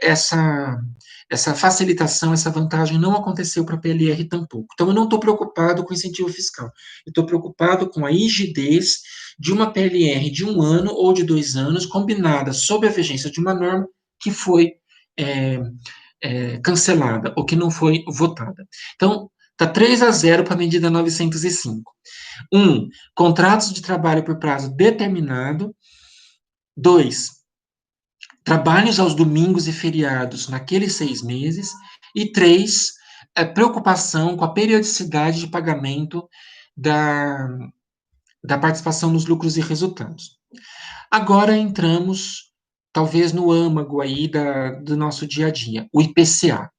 essa facilitação, essa vantagem não aconteceu para a PLR tampouco. Então, eu não estou preocupado com incentivo fiscal, eu estou preocupado com a rigidez de uma PLR de 1 ano ou de 2 anos, combinada sob a vigência de uma norma que foi é, cancelada ou que não foi votada. Então, está 3-0 para a medida 905. Contratos de trabalho por prazo determinado. 2, trabalhos aos domingos e feriados naqueles 6 meses. E 3, preocupação com a periodicidade de pagamento da, da participação nos lucros e resultados. Agora entramos, talvez, no âmago aí do nosso dia a dia, o IPCA,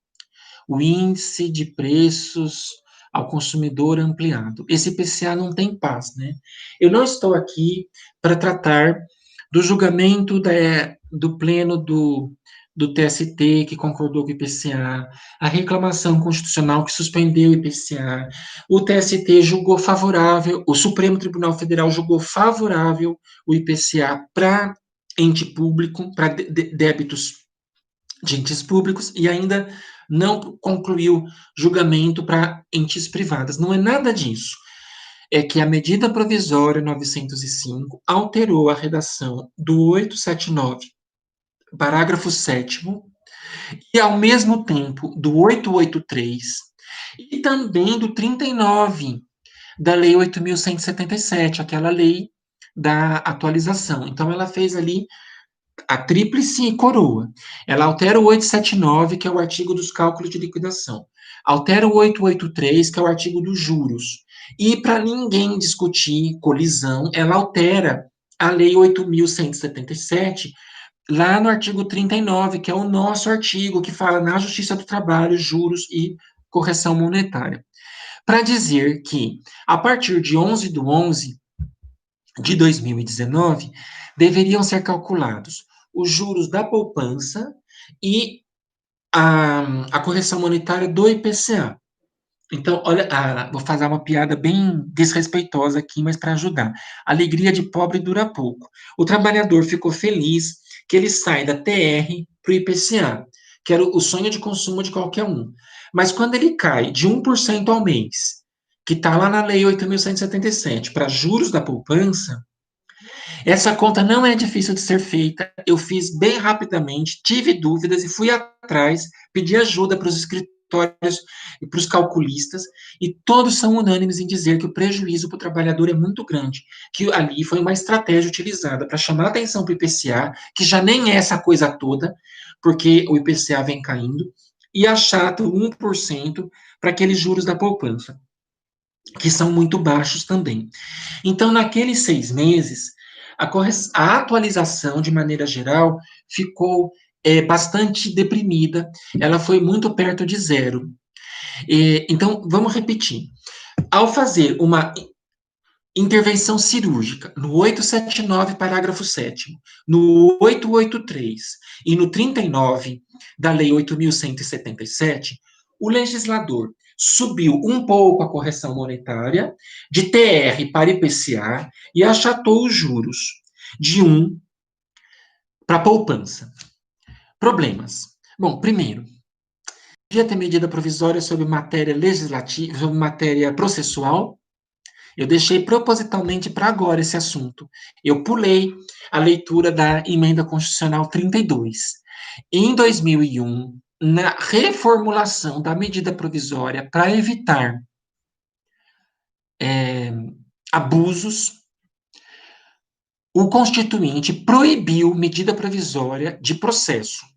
o Índice de Preços ao Consumidor Ampliado. Esse IPCA não tem paz, né? Eu não estou aqui para tratar do julgamento do pleno do TST, que concordou com o IPCA, a reclamação constitucional que suspendeu o IPCA, o TST julgou favorável, o Supremo Tribunal Federal julgou favorável o IPCA para ente público, para débitos de entes públicos, e ainda não concluiu julgamento para entes privadas. Não é nada disso. É que a medida provisória 905 alterou a redação do 879, parágrafo 7º, e, ao mesmo tempo, do 883, e também do 39 da Lei 8.177, aquela lei da atualização. Então, ela fez ali a tríplice coroa. Ela altera o 879, que é o artigo dos cálculos de liquidação. Altera o 883, que é o artigo dos juros. E, para ninguém discutir colisão, ela altera a Lei 8.177, lá no artigo 39, que é o nosso artigo, que fala na Justiça do Trabalho, juros e correção monetária. Para dizer que, a partir de 11/11 de 2019, deveriam ser calculados os juros da poupança e a correção monetária do IPCA. Então, olha, vou fazer uma piada bem desrespeitosa aqui, mas para ajudar. Alegria de pobre dura pouco. O trabalhador ficou feliz que ele sai da TR para o IPCA, que era o sonho de consumo de qualquer um. Mas quando ele cai de 1% ao mês, que está lá na Lei 8.177, para juros da poupança, essa conta não é difícil de ser feita. Eu fiz bem rapidamente, tive dúvidas e fui atrás, pedi ajuda para os escritórios e para os calculistas, e todos são unânimes em dizer que o prejuízo para o trabalhador é muito grande, que ali foi uma estratégia utilizada para chamar a atenção para o IPCA, que já nem é essa coisa toda, porque o IPCA vem caindo, e achata o 1% para aqueles juros da poupança, que são muito baixos também. Então, naqueles 6 meses, a atualização, de maneira geral, ficou bastante deprimida, ela foi muito perto de zero. Então, vamos repetir. Ao fazer uma intervenção cirúrgica no 879, parágrafo 7º, no 883 e no 39 da Lei 8.177, o legislador subiu um pouco a correção monetária de TR para IPCA e achatou os juros de 1 para poupança. Problemas. Bom, primeiro, devia ter medida provisória sobre matéria legislativa, sobre matéria processual. Eu deixei propositalmente para agora esse assunto. Eu pulei a leitura da emenda constitucional 32. Em 2001, na reformulação da medida provisória para evitar abusos, o Constituinte proibiu medida provisória de processo.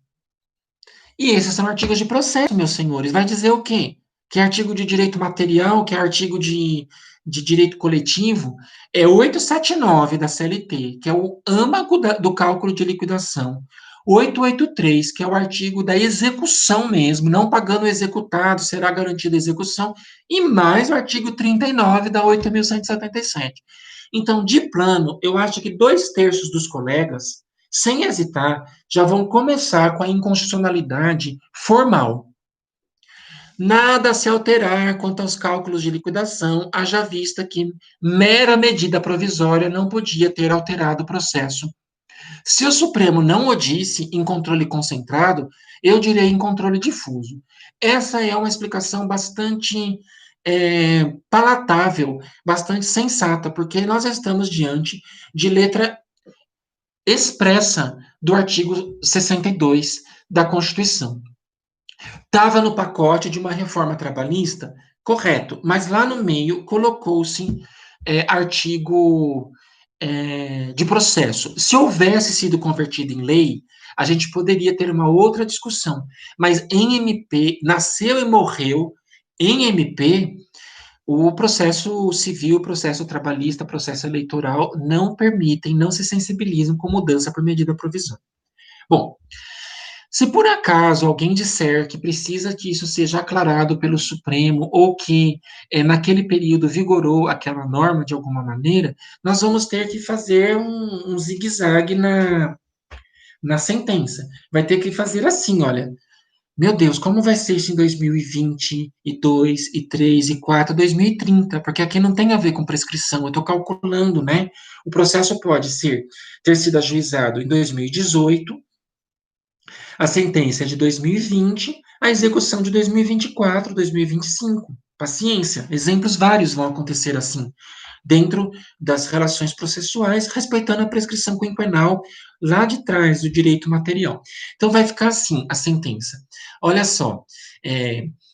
E esses são artigos de processo, meus senhores. Vai dizer o quê? Que é artigo de direito material, que é artigo de direito coletivo, é 879 da CLT, que é o âmago do cálculo de liquidação. 883, que é o artigo da execução mesmo, não pagando o executado, será garantida a execução, e mais o artigo 39 da 8.177. Então, de plano, eu acho que 2/3 dos colegas, sem hesitar, já vão começar com a inconstitucionalidade formal. Nada a se alterar quanto aos cálculos de liquidação, haja vista que mera medida provisória não podia ter alterado o processo. Se o Supremo não o disse em controle concentrado, eu direi em controle difuso. Essa é uma explicação bastante palatável, bastante sensata, porque nós estamos diante de letra expressa do artigo 62 da Constituição. Estava no pacote de uma reforma trabalhista, correto, mas lá no meio colocou-se artigo de processo. Se houvesse sido convertido em lei, a gente poderia ter uma outra discussão, mas em MP, nasceu e morreu em MP, o processo civil, o processo trabalhista, o processo eleitoral não permitem, não se sensibilizam com mudança por medida provisória. Bom, se por acaso alguém disser que precisa que isso seja aclarado pelo Supremo ou que naquele período vigorou aquela norma de alguma maneira, nós vamos ter que fazer um zigue-zague na sentença. Vai ter que fazer assim, olha, meu Deus, como vai ser isso em 2022, e 3, e 4, 2030? Porque aqui não tem a ver com prescrição, eu estou calculando, né? O processo pode ter sido ajuizado em 2018, a sentença é de 2020, a execução de 2024, 2025. Paciência, exemplos vários vão acontecer assim, dentro das relações processuais, respeitando a prescrição quinquenal lá de trás do direito material. Então, vai ficar assim a sentença. Olha só,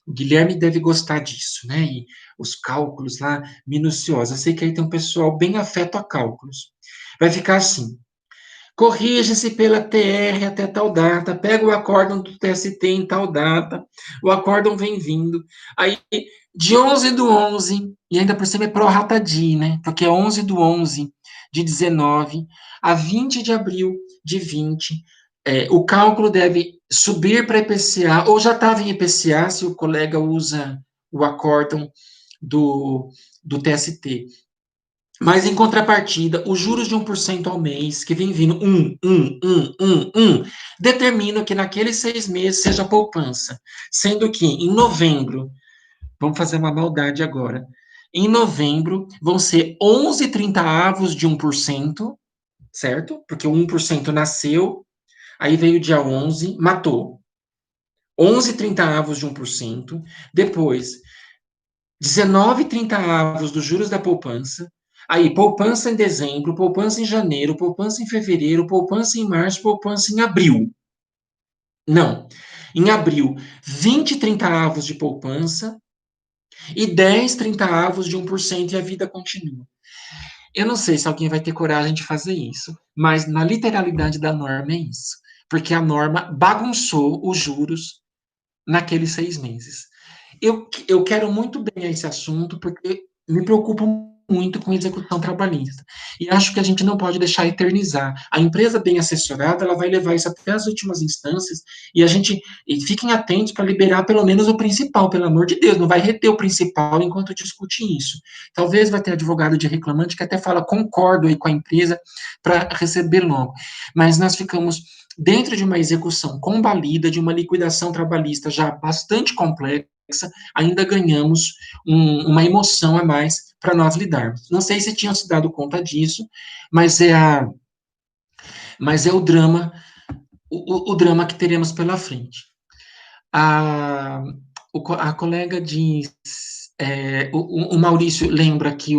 o Guilherme deve gostar disso, né? E os cálculos lá minuciosos. Eu sei que aí tem um pessoal bem afeto a cálculos. Vai ficar assim: corrige-se pela TR até tal data, pega o acórdão do TST em tal data, o acórdão vem vindo. Aí, de 11 do 11, e ainda por cima é pró-rata-di, né? Porque é 11 do 11 de 19 a 20 de abril de 20. O cálculo deve subir para IPCA, ou já estava em IPCA, se o colega usa o acórdão do TST. Mas, em contrapartida, os juros de 1% ao mês, que vem vindo determinam que naqueles 6 meses seja poupança. Sendo que, em novembro, vamos fazer uma maldade agora, em novembro vão ser 11/30 de 1%, certo? Porque o 1% nasceu, aí veio o dia 11, matou. 11/30 de 1%, depois 19/30 dos juros da poupança. Aí, poupança em dezembro, poupança em janeiro, poupança em fevereiro, poupança em março, poupança em abril. Não. Em abril, 20/30 de poupança e 10/30 de 1% e a vida continua. Eu não sei se alguém vai ter coragem de fazer isso, mas na literalidade da norma é isso. Porque a norma bagunçou os juros naqueles 6 meses. Eu quero muito bem esse assunto, porque me preocupa muito com execução trabalhista. E acho que a gente não pode deixar eternizar. A empresa bem assessorada, ela vai levar isso até as últimas instâncias, e fiquem atentos para liberar pelo menos o principal, pelo amor de Deus, não vai reter o principal enquanto discute isso. Talvez vai ter advogado de reclamante que até fala, concordo aí com a empresa para receber logo. Mas nós ficamos dentro de uma execução combalida, de uma liquidação trabalhista já bastante complexa, ainda ganhamos uma emoção a mais para nós lidarmos. Não sei se tinham se dado conta disso, mas é o drama, o drama que teremos pela frente. A colega diz, o Maurício lembra que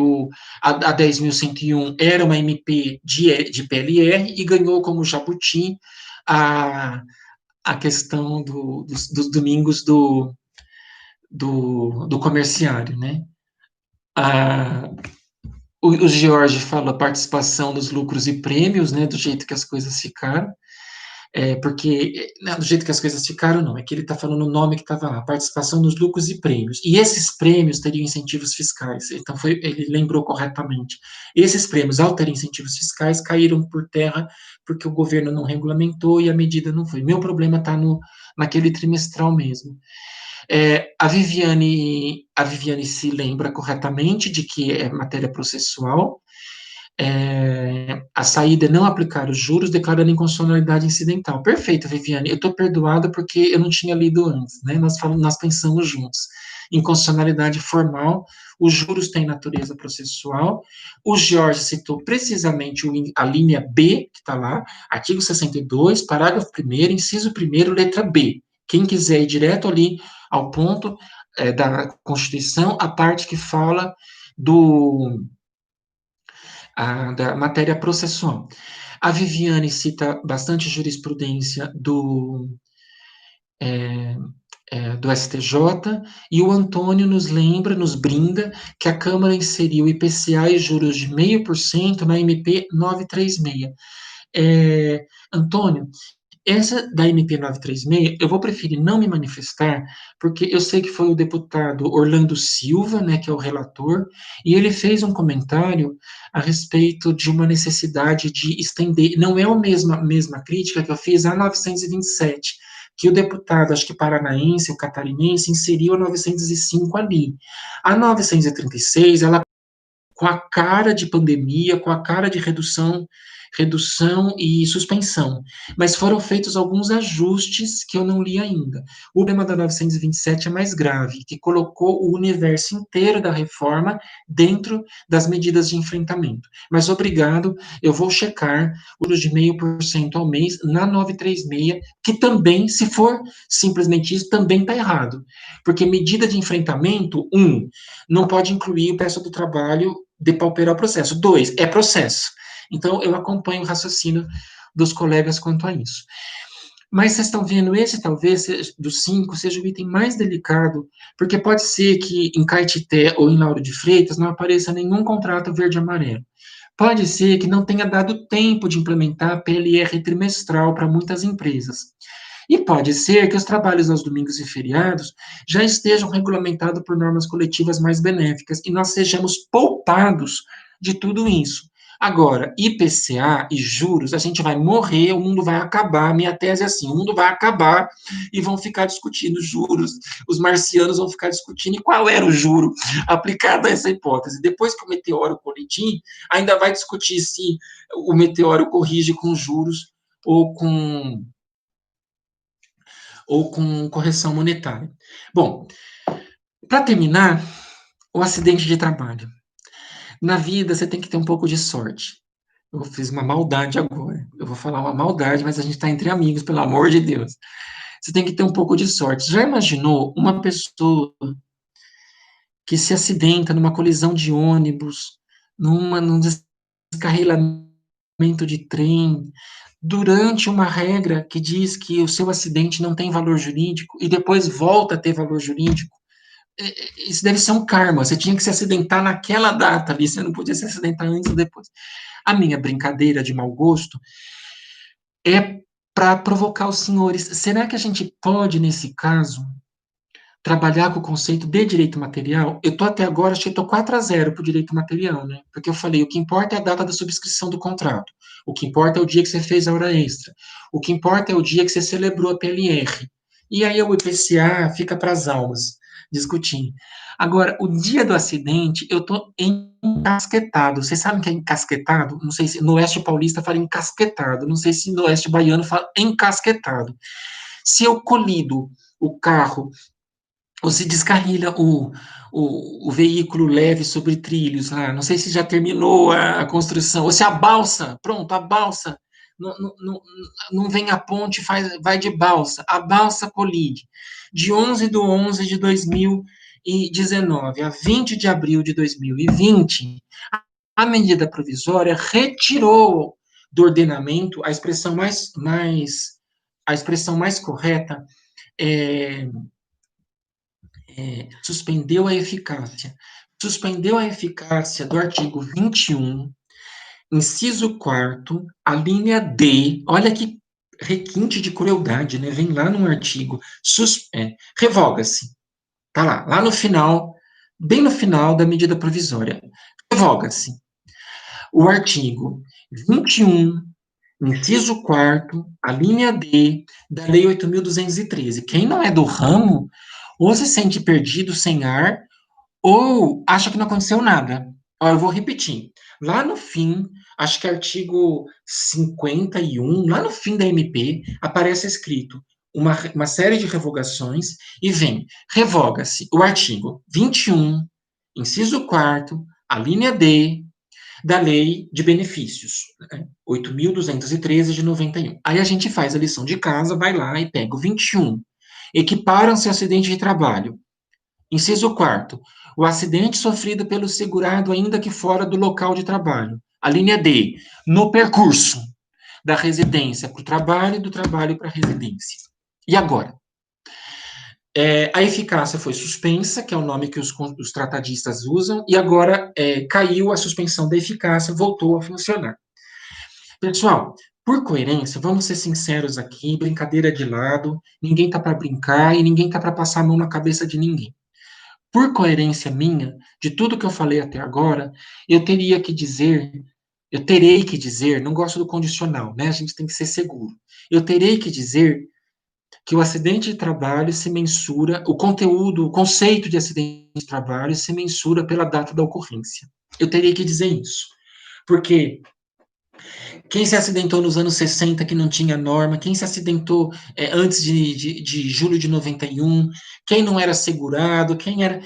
a 10.101 era uma MP de PLR e ganhou como jabuti a questão dos domingos do comerciário, né? O George fala a participação dos lucros e prêmios, né? Do jeito que as coisas ficaram. Porque, não, do jeito que as coisas ficaram, não, é que ele está falando o nome que estava lá, participação nos lucros e prêmios. E esses prêmios teriam incentivos fiscais, então ele lembrou corretamente. Esses prêmios, ao terem incentivos fiscais, caíram por terra porque o governo não regulamentou e a medida não foi. Meu problema está naquele trimestral mesmo. A Viviane se lembra corretamente de que é matéria processual, A saída é não aplicar os juros, declarando inconstitucionalidade incidental. Perfeito, Viviane. Eu estou perdoada porque eu não tinha lido antes, né? Nós pensamos juntos. Inconstitucionalidade formal, os juros têm natureza processual. O Jorge citou precisamente a linha B, que está lá, artigo 62, parágrafo 1º, inciso 1º, letra B. Quem quiser ir direto ali ao ponto da Constituição, a parte que fala da matéria processual. A Viviane cita bastante jurisprudência do STJ, e o Antônio nos lembra, nos brinda, que a Câmara inseriu IPCA e juros de 0,5% na MP 936. Antônio, essa da MP 936, eu vou preferir não me manifestar, porque eu sei que foi o deputado Orlando Silva, né, que é o relator, e ele fez um comentário a respeito de uma necessidade de estender, não é a mesma crítica que eu fiz a 927, que o deputado, acho que paranaense, o catarinense, inseriu a 905 ali. A 936, ela com a cara de pandemia, com a cara de redução e suspensão. Mas foram feitos alguns ajustes que eu não li ainda. O problema da 927 é mais grave, que colocou o universo inteiro da reforma dentro das medidas de enfrentamento. Mas obrigado, eu vou checar o juros de 0,5% ao mês na 936, que também, se for simplesmente isso, também está errado. Porque medida de enfrentamento, não pode incluir o preço do trabalho depauperar o processo. 2, é processo. Então, eu acompanho o raciocínio dos colegas quanto a isso. Mas vocês estão vendo, esse talvez, dos 5, seja o item mais delicado, porque pode ser que em Caetité ou em Lauro de Freitas não apareça nenhum contrato verde e amarelo. Pode ser que não tenha dado tempo de implementar a PLR trimestral para muitas empresas. E pode ser que os trabalhos aos domingos e feriados já estejam regulamentados por normas coletivas mais benéficas e nós sejamos poupados de tudo isso. Agora, IPCA e juros, a gente vai morrer, o mundo vai acabar. Minha tese é assim: o mundo vai acabar e vão ficar discutindo juros. Os marcianos vão ficar discutindo e qual era o juro aplicado a essa hipótese. Depois que o meteoro colidir, ainda vai discutir se o meteoro corrige com juros ou com correção monetária. Bom, para terminar, o acidente de trabalho. Na vida, você tem que ter um pouco de sorte. Eu fiz uma maldade agora. Eu vou falar uma maldade, mas a gente está entre amigos, pelo amor de Deus. Você tem que ter um pouco de sorte. Já imaginou uma pessoa que se acidenta numa colisão de ônibus, num descarrilamento de trem, durante uma regra que diz que o seu acidente não tem valor jurídico e depois volta a ter valor jurídico? Isso deve ser um karma. Você tinha que se acidentar naquela data ali, você não podia se acidentar antes ou depois. A minha brincadeira de mau gosto é para provocar os senhores. Será que a gente pode, nesse caso, trabalhar com o conceito de direito material? Eu estou até agora, acho que estou 4-0 para o direito material, né? Porque eu falei, o que importa é a data da subscrição do contrato. O que importa é o dia que você fez a hora extra. O que importa é o dia que você celebrou a PLR. E aí o IPCA fica para as almas, discutindo. Agora, o dia do acidente, eu estou encasquetado. Vocês sabem o que é encasquetado? Não sei se no Oeste Paulista fala encasquetado. Não sei se no Oeste Baiano fala encasquetado. Se eu colido o carro ou se descarrilha o veículo leve sobre trilhos lá, não sei se já terminou a construção, ou se a balsa, pronto, a balsa, não vem a ponte, vai de balsa, a balsa colide, de 11/11 de 2019 a 20 de abril de 2020, a medida provisória retirou do ordenamento a expressão mais correta é, suspendeu a eficácia. Suspendeu a eficácia do artigo 21, inciso 4º, a linha D, olha que requinte de crueldade, né? Vem lá no artigo, revoga-se. Tá lá no final, bem no final da medida provisória. Revoga-se. O artigo 21, inciso 4º, a linha D da Lei 8.213. Quem não é do ramo, ou se sente perdido, sem ar, ou acha que não aconteceu nada. Ó, eu vou repetir. Lá no fim, acho que artigo 51, lá no fim da MP, aparece escrito uma série de revogações e vem, revoga-se o artigo 21, inciso 4º, a linha D da Lei de Benefícios, né? 8.213 de 91. Aí a gente faz a lição de casa, vai lá e pega o 21. Equiparam-se a acidente de trabalho. Inciso 4º. O acidente sofrido pelo segurado ainda que fora do local de trabalho. A linha D. No percurso da residência para o trabalho e do trabalho para a residência. E agora? A eficácia foi suspensa, que é o nome que os tratadistas usam, e agora caiu a suspensão da eficácia, voltou a funcionar. Pessoal, por coerência, vamos ser sinceros aqui, brincadeira de lado, ninguém tá para brincar e ninguém tá para passar a mão na cabeça de ninguém. Por coerência minha, de tudo que eu falei até agora, eu terei que dizer, não gosto do condicional, né? A gente tem que ser seguro. Eu terei que dizer que o acidente de trabalho se mensura, o conteúdo, o conceito de acidente de trabalho se mensura pela data da ocorrência. Eu teria que dizer isso. Porque quem se acidentou nos anos 60 que não tinha norma, quem se acidentou antes de julho de 91, quem não era segurado, quem era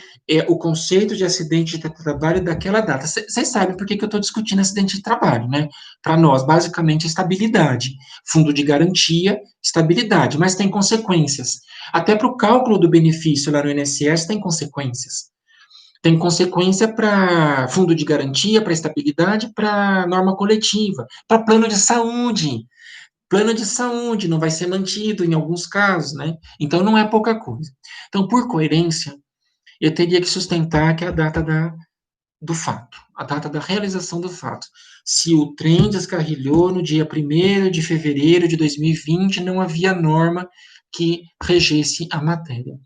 o conceito de acidente de trabalho daquela data. Vocês sabem por que eu estou discutindo acidente de trabalho, né? Para nós, basicamente, estabilidade. Fundo de garantia, estabilidade, mas tem consequências. Até para o cálculo do benefício lá no INSS tem consequências. Tem consequência para fundo de garantia, para estabilidade, para norma coletiva, para plano de saúde. Plano de saúde não vai ser mantido em alguns casos, né? Então não é pouca coisa. Então, por coerência, eu teria que sustentar que é a data do fato, a data da realização do fato. Se o trem descarrilhou no dia 1º de fevereiro de 2020, não havia norma que regesse a matéria.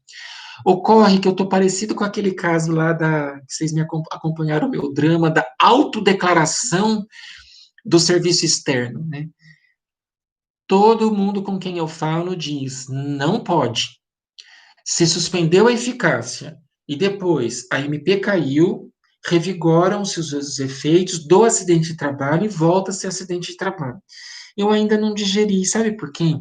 Ocorre que eu estou parecido com aquele caso lá que vocês me acompanharam o meu drama da autodeclaração do serviço externo, né? Todo mundo com quem eu falo diz, não pode. Se suspendeu a eficácia e depois a MP caiu, revigoram-se os efeitos do acidente de trabalho e volta a ser acidente de trabalho. Eu ainda não digeri, sabe por quê?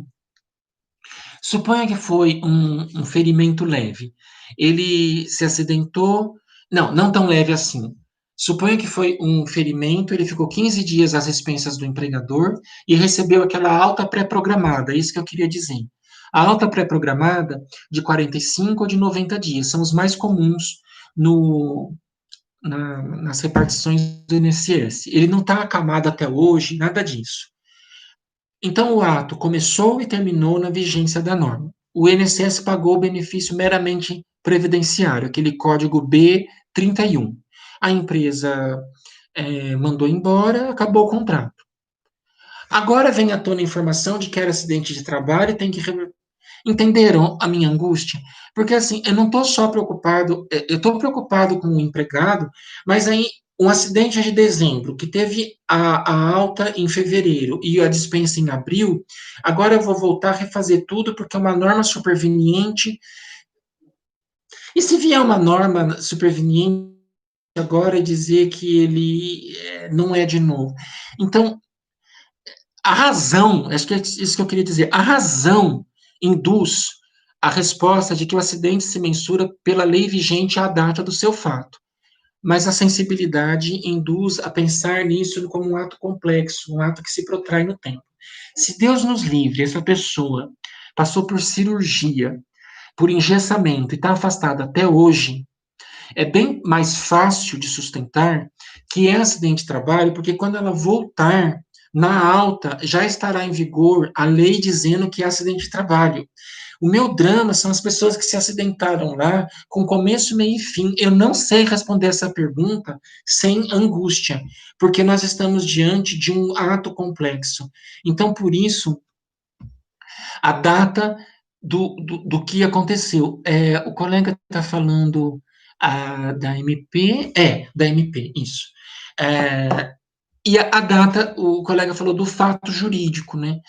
Suponha que foi um ferimento leve. Ele se acidentou, não tão leve assim. Suponha que foi um ferimento, ele ficou 15 dias às expensas do empregador e recebeu aquela alta pré-programada, é isso que eu queria dizer. A alta pré-programada de 45 ou de 90 dias são os mais comuns nas repartições do INSS. Ele não está acamado até hoje, nada disso. Então, o ato começou e terminou na vigência da norma. O INSS pagou o benefício meramente previdenciário, aquele código B31. A empresa mandou embora, acabou o contrato. Agora vem à tona a informação de que era acidente de trabalho e tem que. Entenderam a minha angústia? Porque assim, eu não estou só preocupado, eu estou preocupado com o empregado, mas aí um acidente de dezembro, que teve a alta em fevereiro e a dispensa em abril, agora eu vou voltar a refazer tudo porque é uma norma superveniente. E se vier uma norma superveniente agora dizer que ele não é de novo? Então, a razão, acho que é isso que eu queria dizer, a razão induz a resposta de que o acidente se mensura pela lei vigente à data do seu fato. Mas a sensibilidade induz a pensar nisso como um ato complexo, um ato que se protrai no tempo. Se Deus nos livre, essa pessoa passou por cirurgia, por engessamento e está afastada até hoje, é bem mais fácil de sustentar que é acidente de trabalho, porque quando ela voltar na alta, já estará em vigor a lei dizendo que é acidente de trabalho. O meu drama são as pessoas que se acidentaram lá, com começo, meio e fim. Eu não sei responder essa pergunta sem angústia, porque nós estamos diante de um ato complexo. Então, por isso, a data do que aconteceu. O colega está falando da MP, da MP, isso. E a data, o colega falou do fato jurídico, né?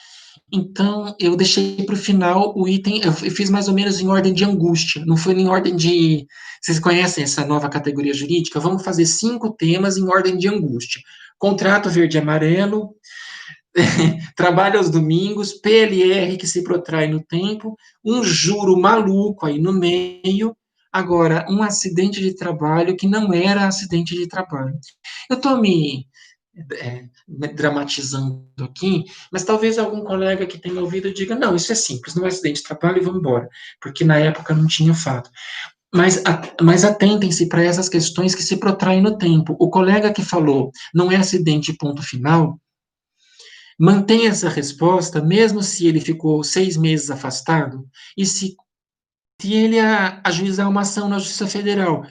Então, eu deixei para o final o item, eu fiz mais ou menos em ordem de angústia, não foi em ordem de. Vocês conhecem essa nova categoria jurídica? Vamos fazer 5 temas em ordem de angústia. Contrato verde e amarelo, trabalho aos domingos, PLR que se protrai no tempo, um juro maluco aí no meio, agora um acidente de trabalho que não era acidente de trabalho. Eu estou dramatizando aqui, mas talvez algum colega que tenha ouvido diga, não, isso é simples, não é acidente de trabalho e vamos embora, porque na época não tinha fato. Mas atentem-se para essas questões que se protraem no tempo. O colega que falou, não é acidente, ponto final, mantenha essa resposta, mesmo se ele ficou 6 meses afastado, e se ele ajuizar uma ação na Justiça Federal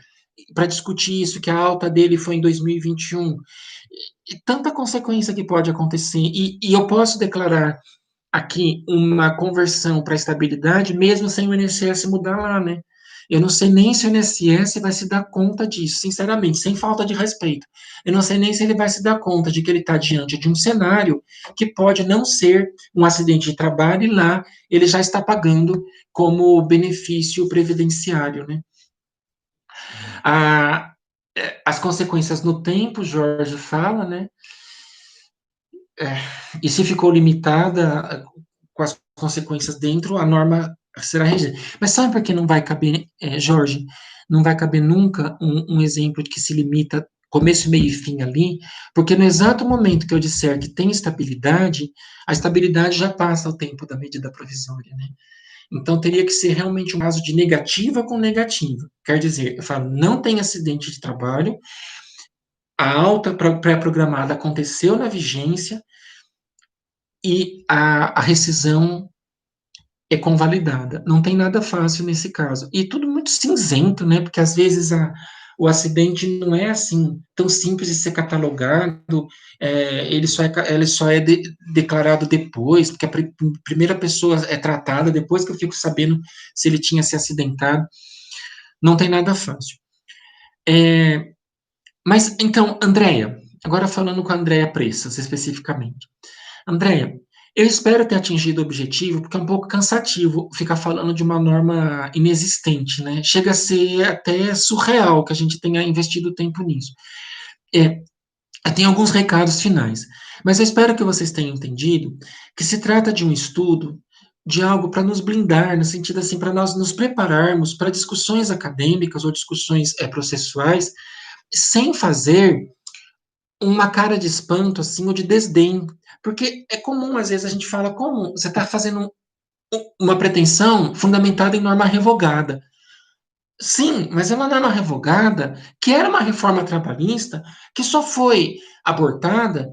para discutir isso, que a alta dele foi em 2021, e tanta consequência que pode acontecer, e eu posso declarar aqui uma conversão para estabilidade, mesmo sem o INSS mudar lá, né? Eu não sei nem se o INSS vai se dar conta disso, sinceramente, sem falta de respeito. Eu não sei nem se ele vai se dar conta de que ele está diante de um cenário que pode não ser um acidente de trabalho e lá ele já está pagando como benefício previdenciário, né? A, as consequências no tempo, Jorge fala, né? E se ficou limitada com as consequências dentro, a norma será regida. Mas sabe por que não vai caber, Jorge? Não vai caber nunca um exemplo de que se limita começo, meio e fim ali, porque no exato momento que eu disser que tem estabilidade, a estabilidade já passa o tempo da medida provisória, né? Então teria que ser realmente um caso de negativa com negativa. Quer dizer, eu falo, não tem acidente de trabalho, a alta pré-programada aconteceu na vigência, e a rescisão é convalidada. Não tem nada fácil nesse caso. E tudo muito cinzento, né? Porque às vezes o acidente não é assim tão simples de ser catalogado, ele só é declarado depois, porque a primeira pessoa é tratada, depois que eu fico sabendo se ele tinha se acidentado. Não tem nada fácil. Mas então, Andréia, agora falando com a Andréia Pressas especificamente. Andréia, eu espero ter atingido o objetivo, porque é um pouco cansativo ficar falando de uma norma inexistente, né? Chega a ser até surreal que a gente tenha investido tempo nisso. É, eu tenho alguns recados finais, mas eu espero que vocês tenham entendido que se trata de um estudo, de algo para nos blindar, no sentido assim, para nós nos prepararmos para discussões acadêmicas ou discussões processuais, sem fazer uma cara de espanto, assim, ou de desdém. Porque é comum, às vezes, a gente fala, como você está fazendo uma pretensão fundamentada em norma revogada. Sim, mas é uma norma revogada que era uma reforma trabalhista que só foi abortada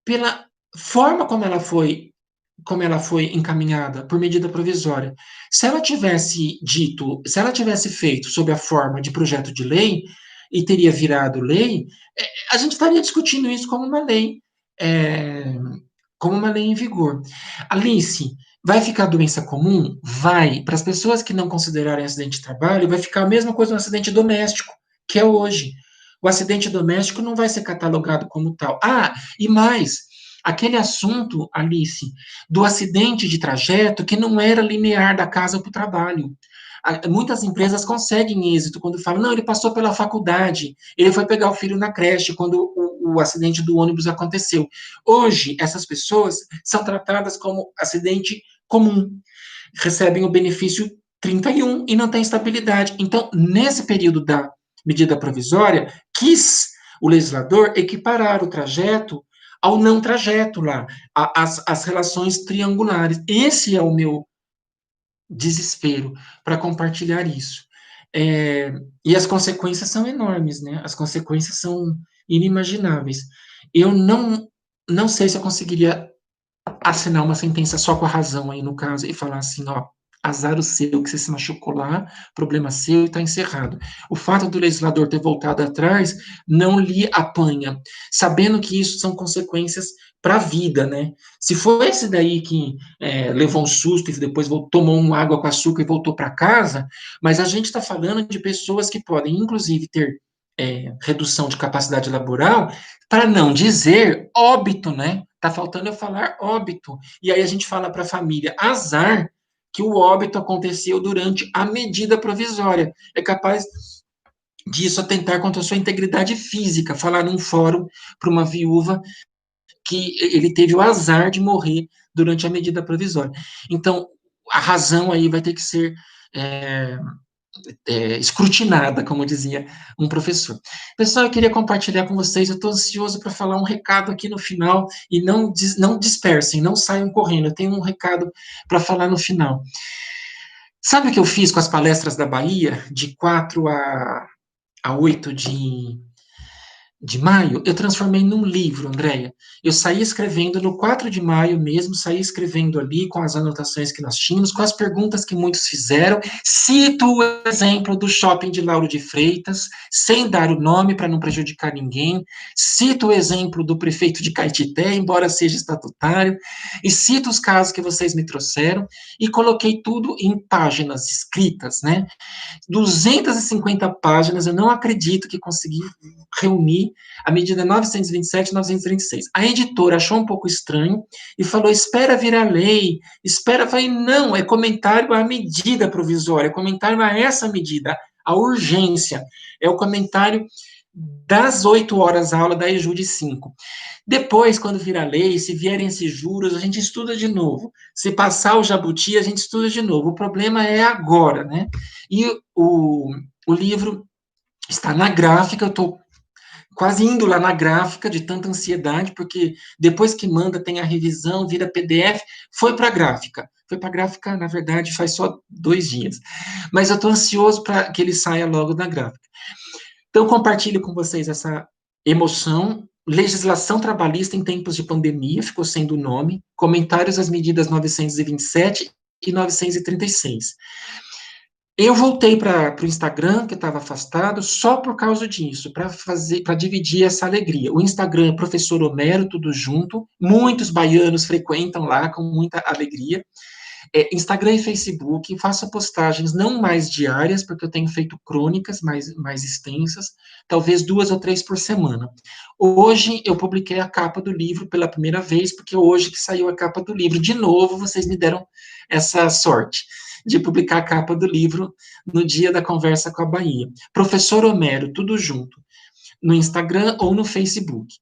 pela forma como ela foi encaminhada por medida provisória. Se ela tivesse dito, se ela tivesse feito sob a forma de projeto de lei e teria virado lei, a gente estaria discutindo isso é, como uma lei em vigor. Alice, vai ficar doença comum? Vai. Para as pessoas que não considerarem acidente de trabalho, vai ficar a mesma coisa no acidente doméstico, que é hoje. O acidente doméstico não vai ser catalogado como tal. Ah, e mais, aquele assunto, Alice, do acidente de trajeto que não era linear da casa para o trabalho. Muitas empresas conseguem êxito quando falam, não, ele passou pela faculdade, ele foi pegar o filho na creche quando o acidente do ônibus aconteceu. Hoje, essas pessoas são tratadas como acidente comum, recebem o benefício 31 e não tem estabilidade. Então, nesse período da medida provisória, quis o legislador equiparar o trajeto ao não trajeto lá, as relações triangulares. Esse é o meu desespero para compartilhar isso. E as consequências são enormes, né? As consequências são inimagináveis. Eu não sei se eu conseguiria assinar uma sentença só com a razão aí no caso e falar assim, ó, azar o seu, que você se machucou lá, problema seu e está encerrado. O fato do legislador ter voltado atrás não lhe apanha, sabendo que isso são consequências para a vida, né? Se for esse daí que levou um susto e depois tomou uma água com açúcar e voltou para casa, mas a gente está falando de pessoas que podem, inclusive, ter redução de capacidade laboral, para não dizer óbito, né? Está faltando eu falar óbito. E aí a gente fala para a família, azar que o óbito aconteceu durante a medida provisória. É capaz disso atentar contra a sua integridade física, falar num fórum para uma viúva que ele teve o azar de morrer durante a medida provisória. Então, a razão aí vai ter que ser é, escrutinada, como dizia um professor. Pessoal, eu queria compartilhar com vocês, eu estou ansioso para falar um recado aqui no final, e não dispersem, não saiam correndo, eu tenho um recado para falar no final. Sabe o que eu fiz com as palestras da Bahia, de 4 a 8 de maio, eu transformei num livro, Andréia. Eu saí escrevendo no 4 de maio mesmo, saí escrevendo ali com as anotações que nós tínhamos, com as perguntas que muitos fizeram. Cito o exemplo do shopping de Lauro de Freitas, sem dar o nome para não prejudicar ninguém. Cito o exemplo do prefeito de Caetité, embora seja estatutário. E cito os casos que vocês me trouxeram e coloquei tudo em páginas escritas, né? 250 páginas, eu não acredito que consegui reunir a medida 927 e 936. A editora achou um pouco estranho e falou, espera virar lei, espera, eu falei, não, é comentário à medida provisória, é comentário a essa medida, a urgência, é o comentário das 8 horas aula da EJUDE 5. Depois, quando virar lei, se vierem esses juros, a gente estuda de novo. Se passar o jabuti, a gente estuda de novo. O problema é agora, né? E o livro está na gráfica, eu estou quase indo lá na gráfica de tanta ansiedade, porque depois que manda tem a revisão, vira PDF, foi para a gráfica. Foi para a gráfica, na verdade, faz só 2 dias. Mas eu estou ansioso para que ele saia logo da gráfica. Então, compartilho com vocês essa emoção. Legislação trabalhista em tempos de pandemia, ficou sendo o nome. Comentários às medidas 927 e 936. Eu voltei para o Instagram, que estava afastado, só por causa disso, para dividir essa alegria. O Instagram é Professor Homero, tudo junto. Muitos baianos frequentam lá com muita alegria. Instagram e Facebook, faço postagens não mais diárias, porque eu tenho feito crônicas mais extensas, talvez 2 ou 3 por semana. Hoje eu publiquei a capa do livro pela primeira vez, porque hoje que saiu a capa do livro. De novo, vocês me deram essa sorte de publicar a capa do livro no dia da conversa com a Bahia. Professor Homero, tudo junto, no Instagram ou no Facebook.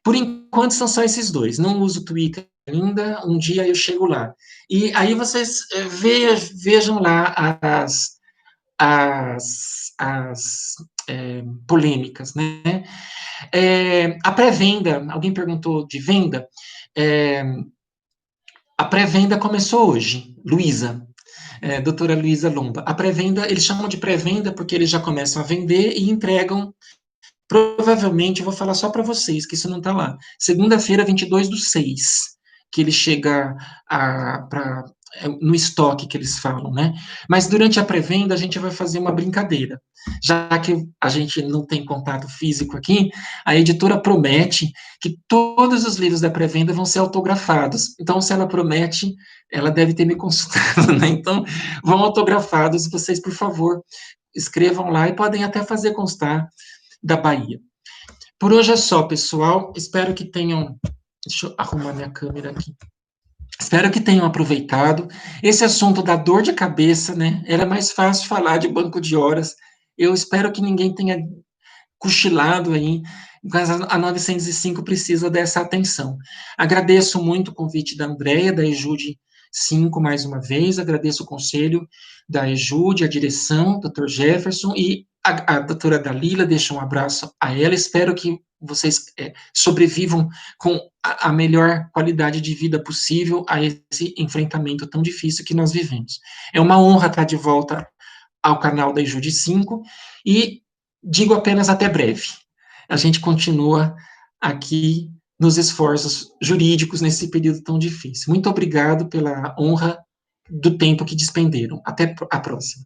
Por enquanto são só esses dois. Não uso o Twitter ainda, um dia eu chego lá. E aí vocês vejam lá as polêmicas, né? A pré-venda, alguém perguntou de venda, a pré-venda começou hoje, Luísa, doutora Luísa Lomba. A pré-venda, eles chamam de pré-venda porque eles já começam a vender e entregam. Provavelmente, eu vou falar só para vocês, que isso não está lá. Segunda-feira, 22/6, que ele chega no estoque que eles falam, né? Mas durante a pré-venda, a gente vai fazer uma brincadeira. Já que a gente não tem contato físico aqui, a editora promete que todos os livros da pré-venda vão ser autografados. Então, se ela promete, ela deve ter me consultado, né? Então, vão autografados. Vocês, por favor, escrevam lá e podem até fazer constar da Bahia. Por hoje é só, pessoal. Espero que tenham. Deixa eu arrumar minha câmera aqui. Espero que tenham aproveitado. Esse assunto da dor de cabeça, né? Era mais fácil falar de banco de horas. Eu espero que ninguém tenha cochilado aí, mas a 905 precisa dessa atenção. Agradeço muito o convite da Andréia, da EJUDE 5, mais uma vez, agradeço o conselho da EJUDE, a direção, Dr. Jefferson, e a doutora Dalila, deixo um abraço a ela, espero que vocês sobrevivam com a melhor qualidade de vida possível a esse enfrentamento tão difícil que nós vivemos. É uma honra estar de volta ao canal da EJUDE 5, e digo apenas até breve. A gente continua aqui nos esforços jurídicos nesse período tão difícil. Muito obrigado pela honra do tempo que despenderam. Até a próxima.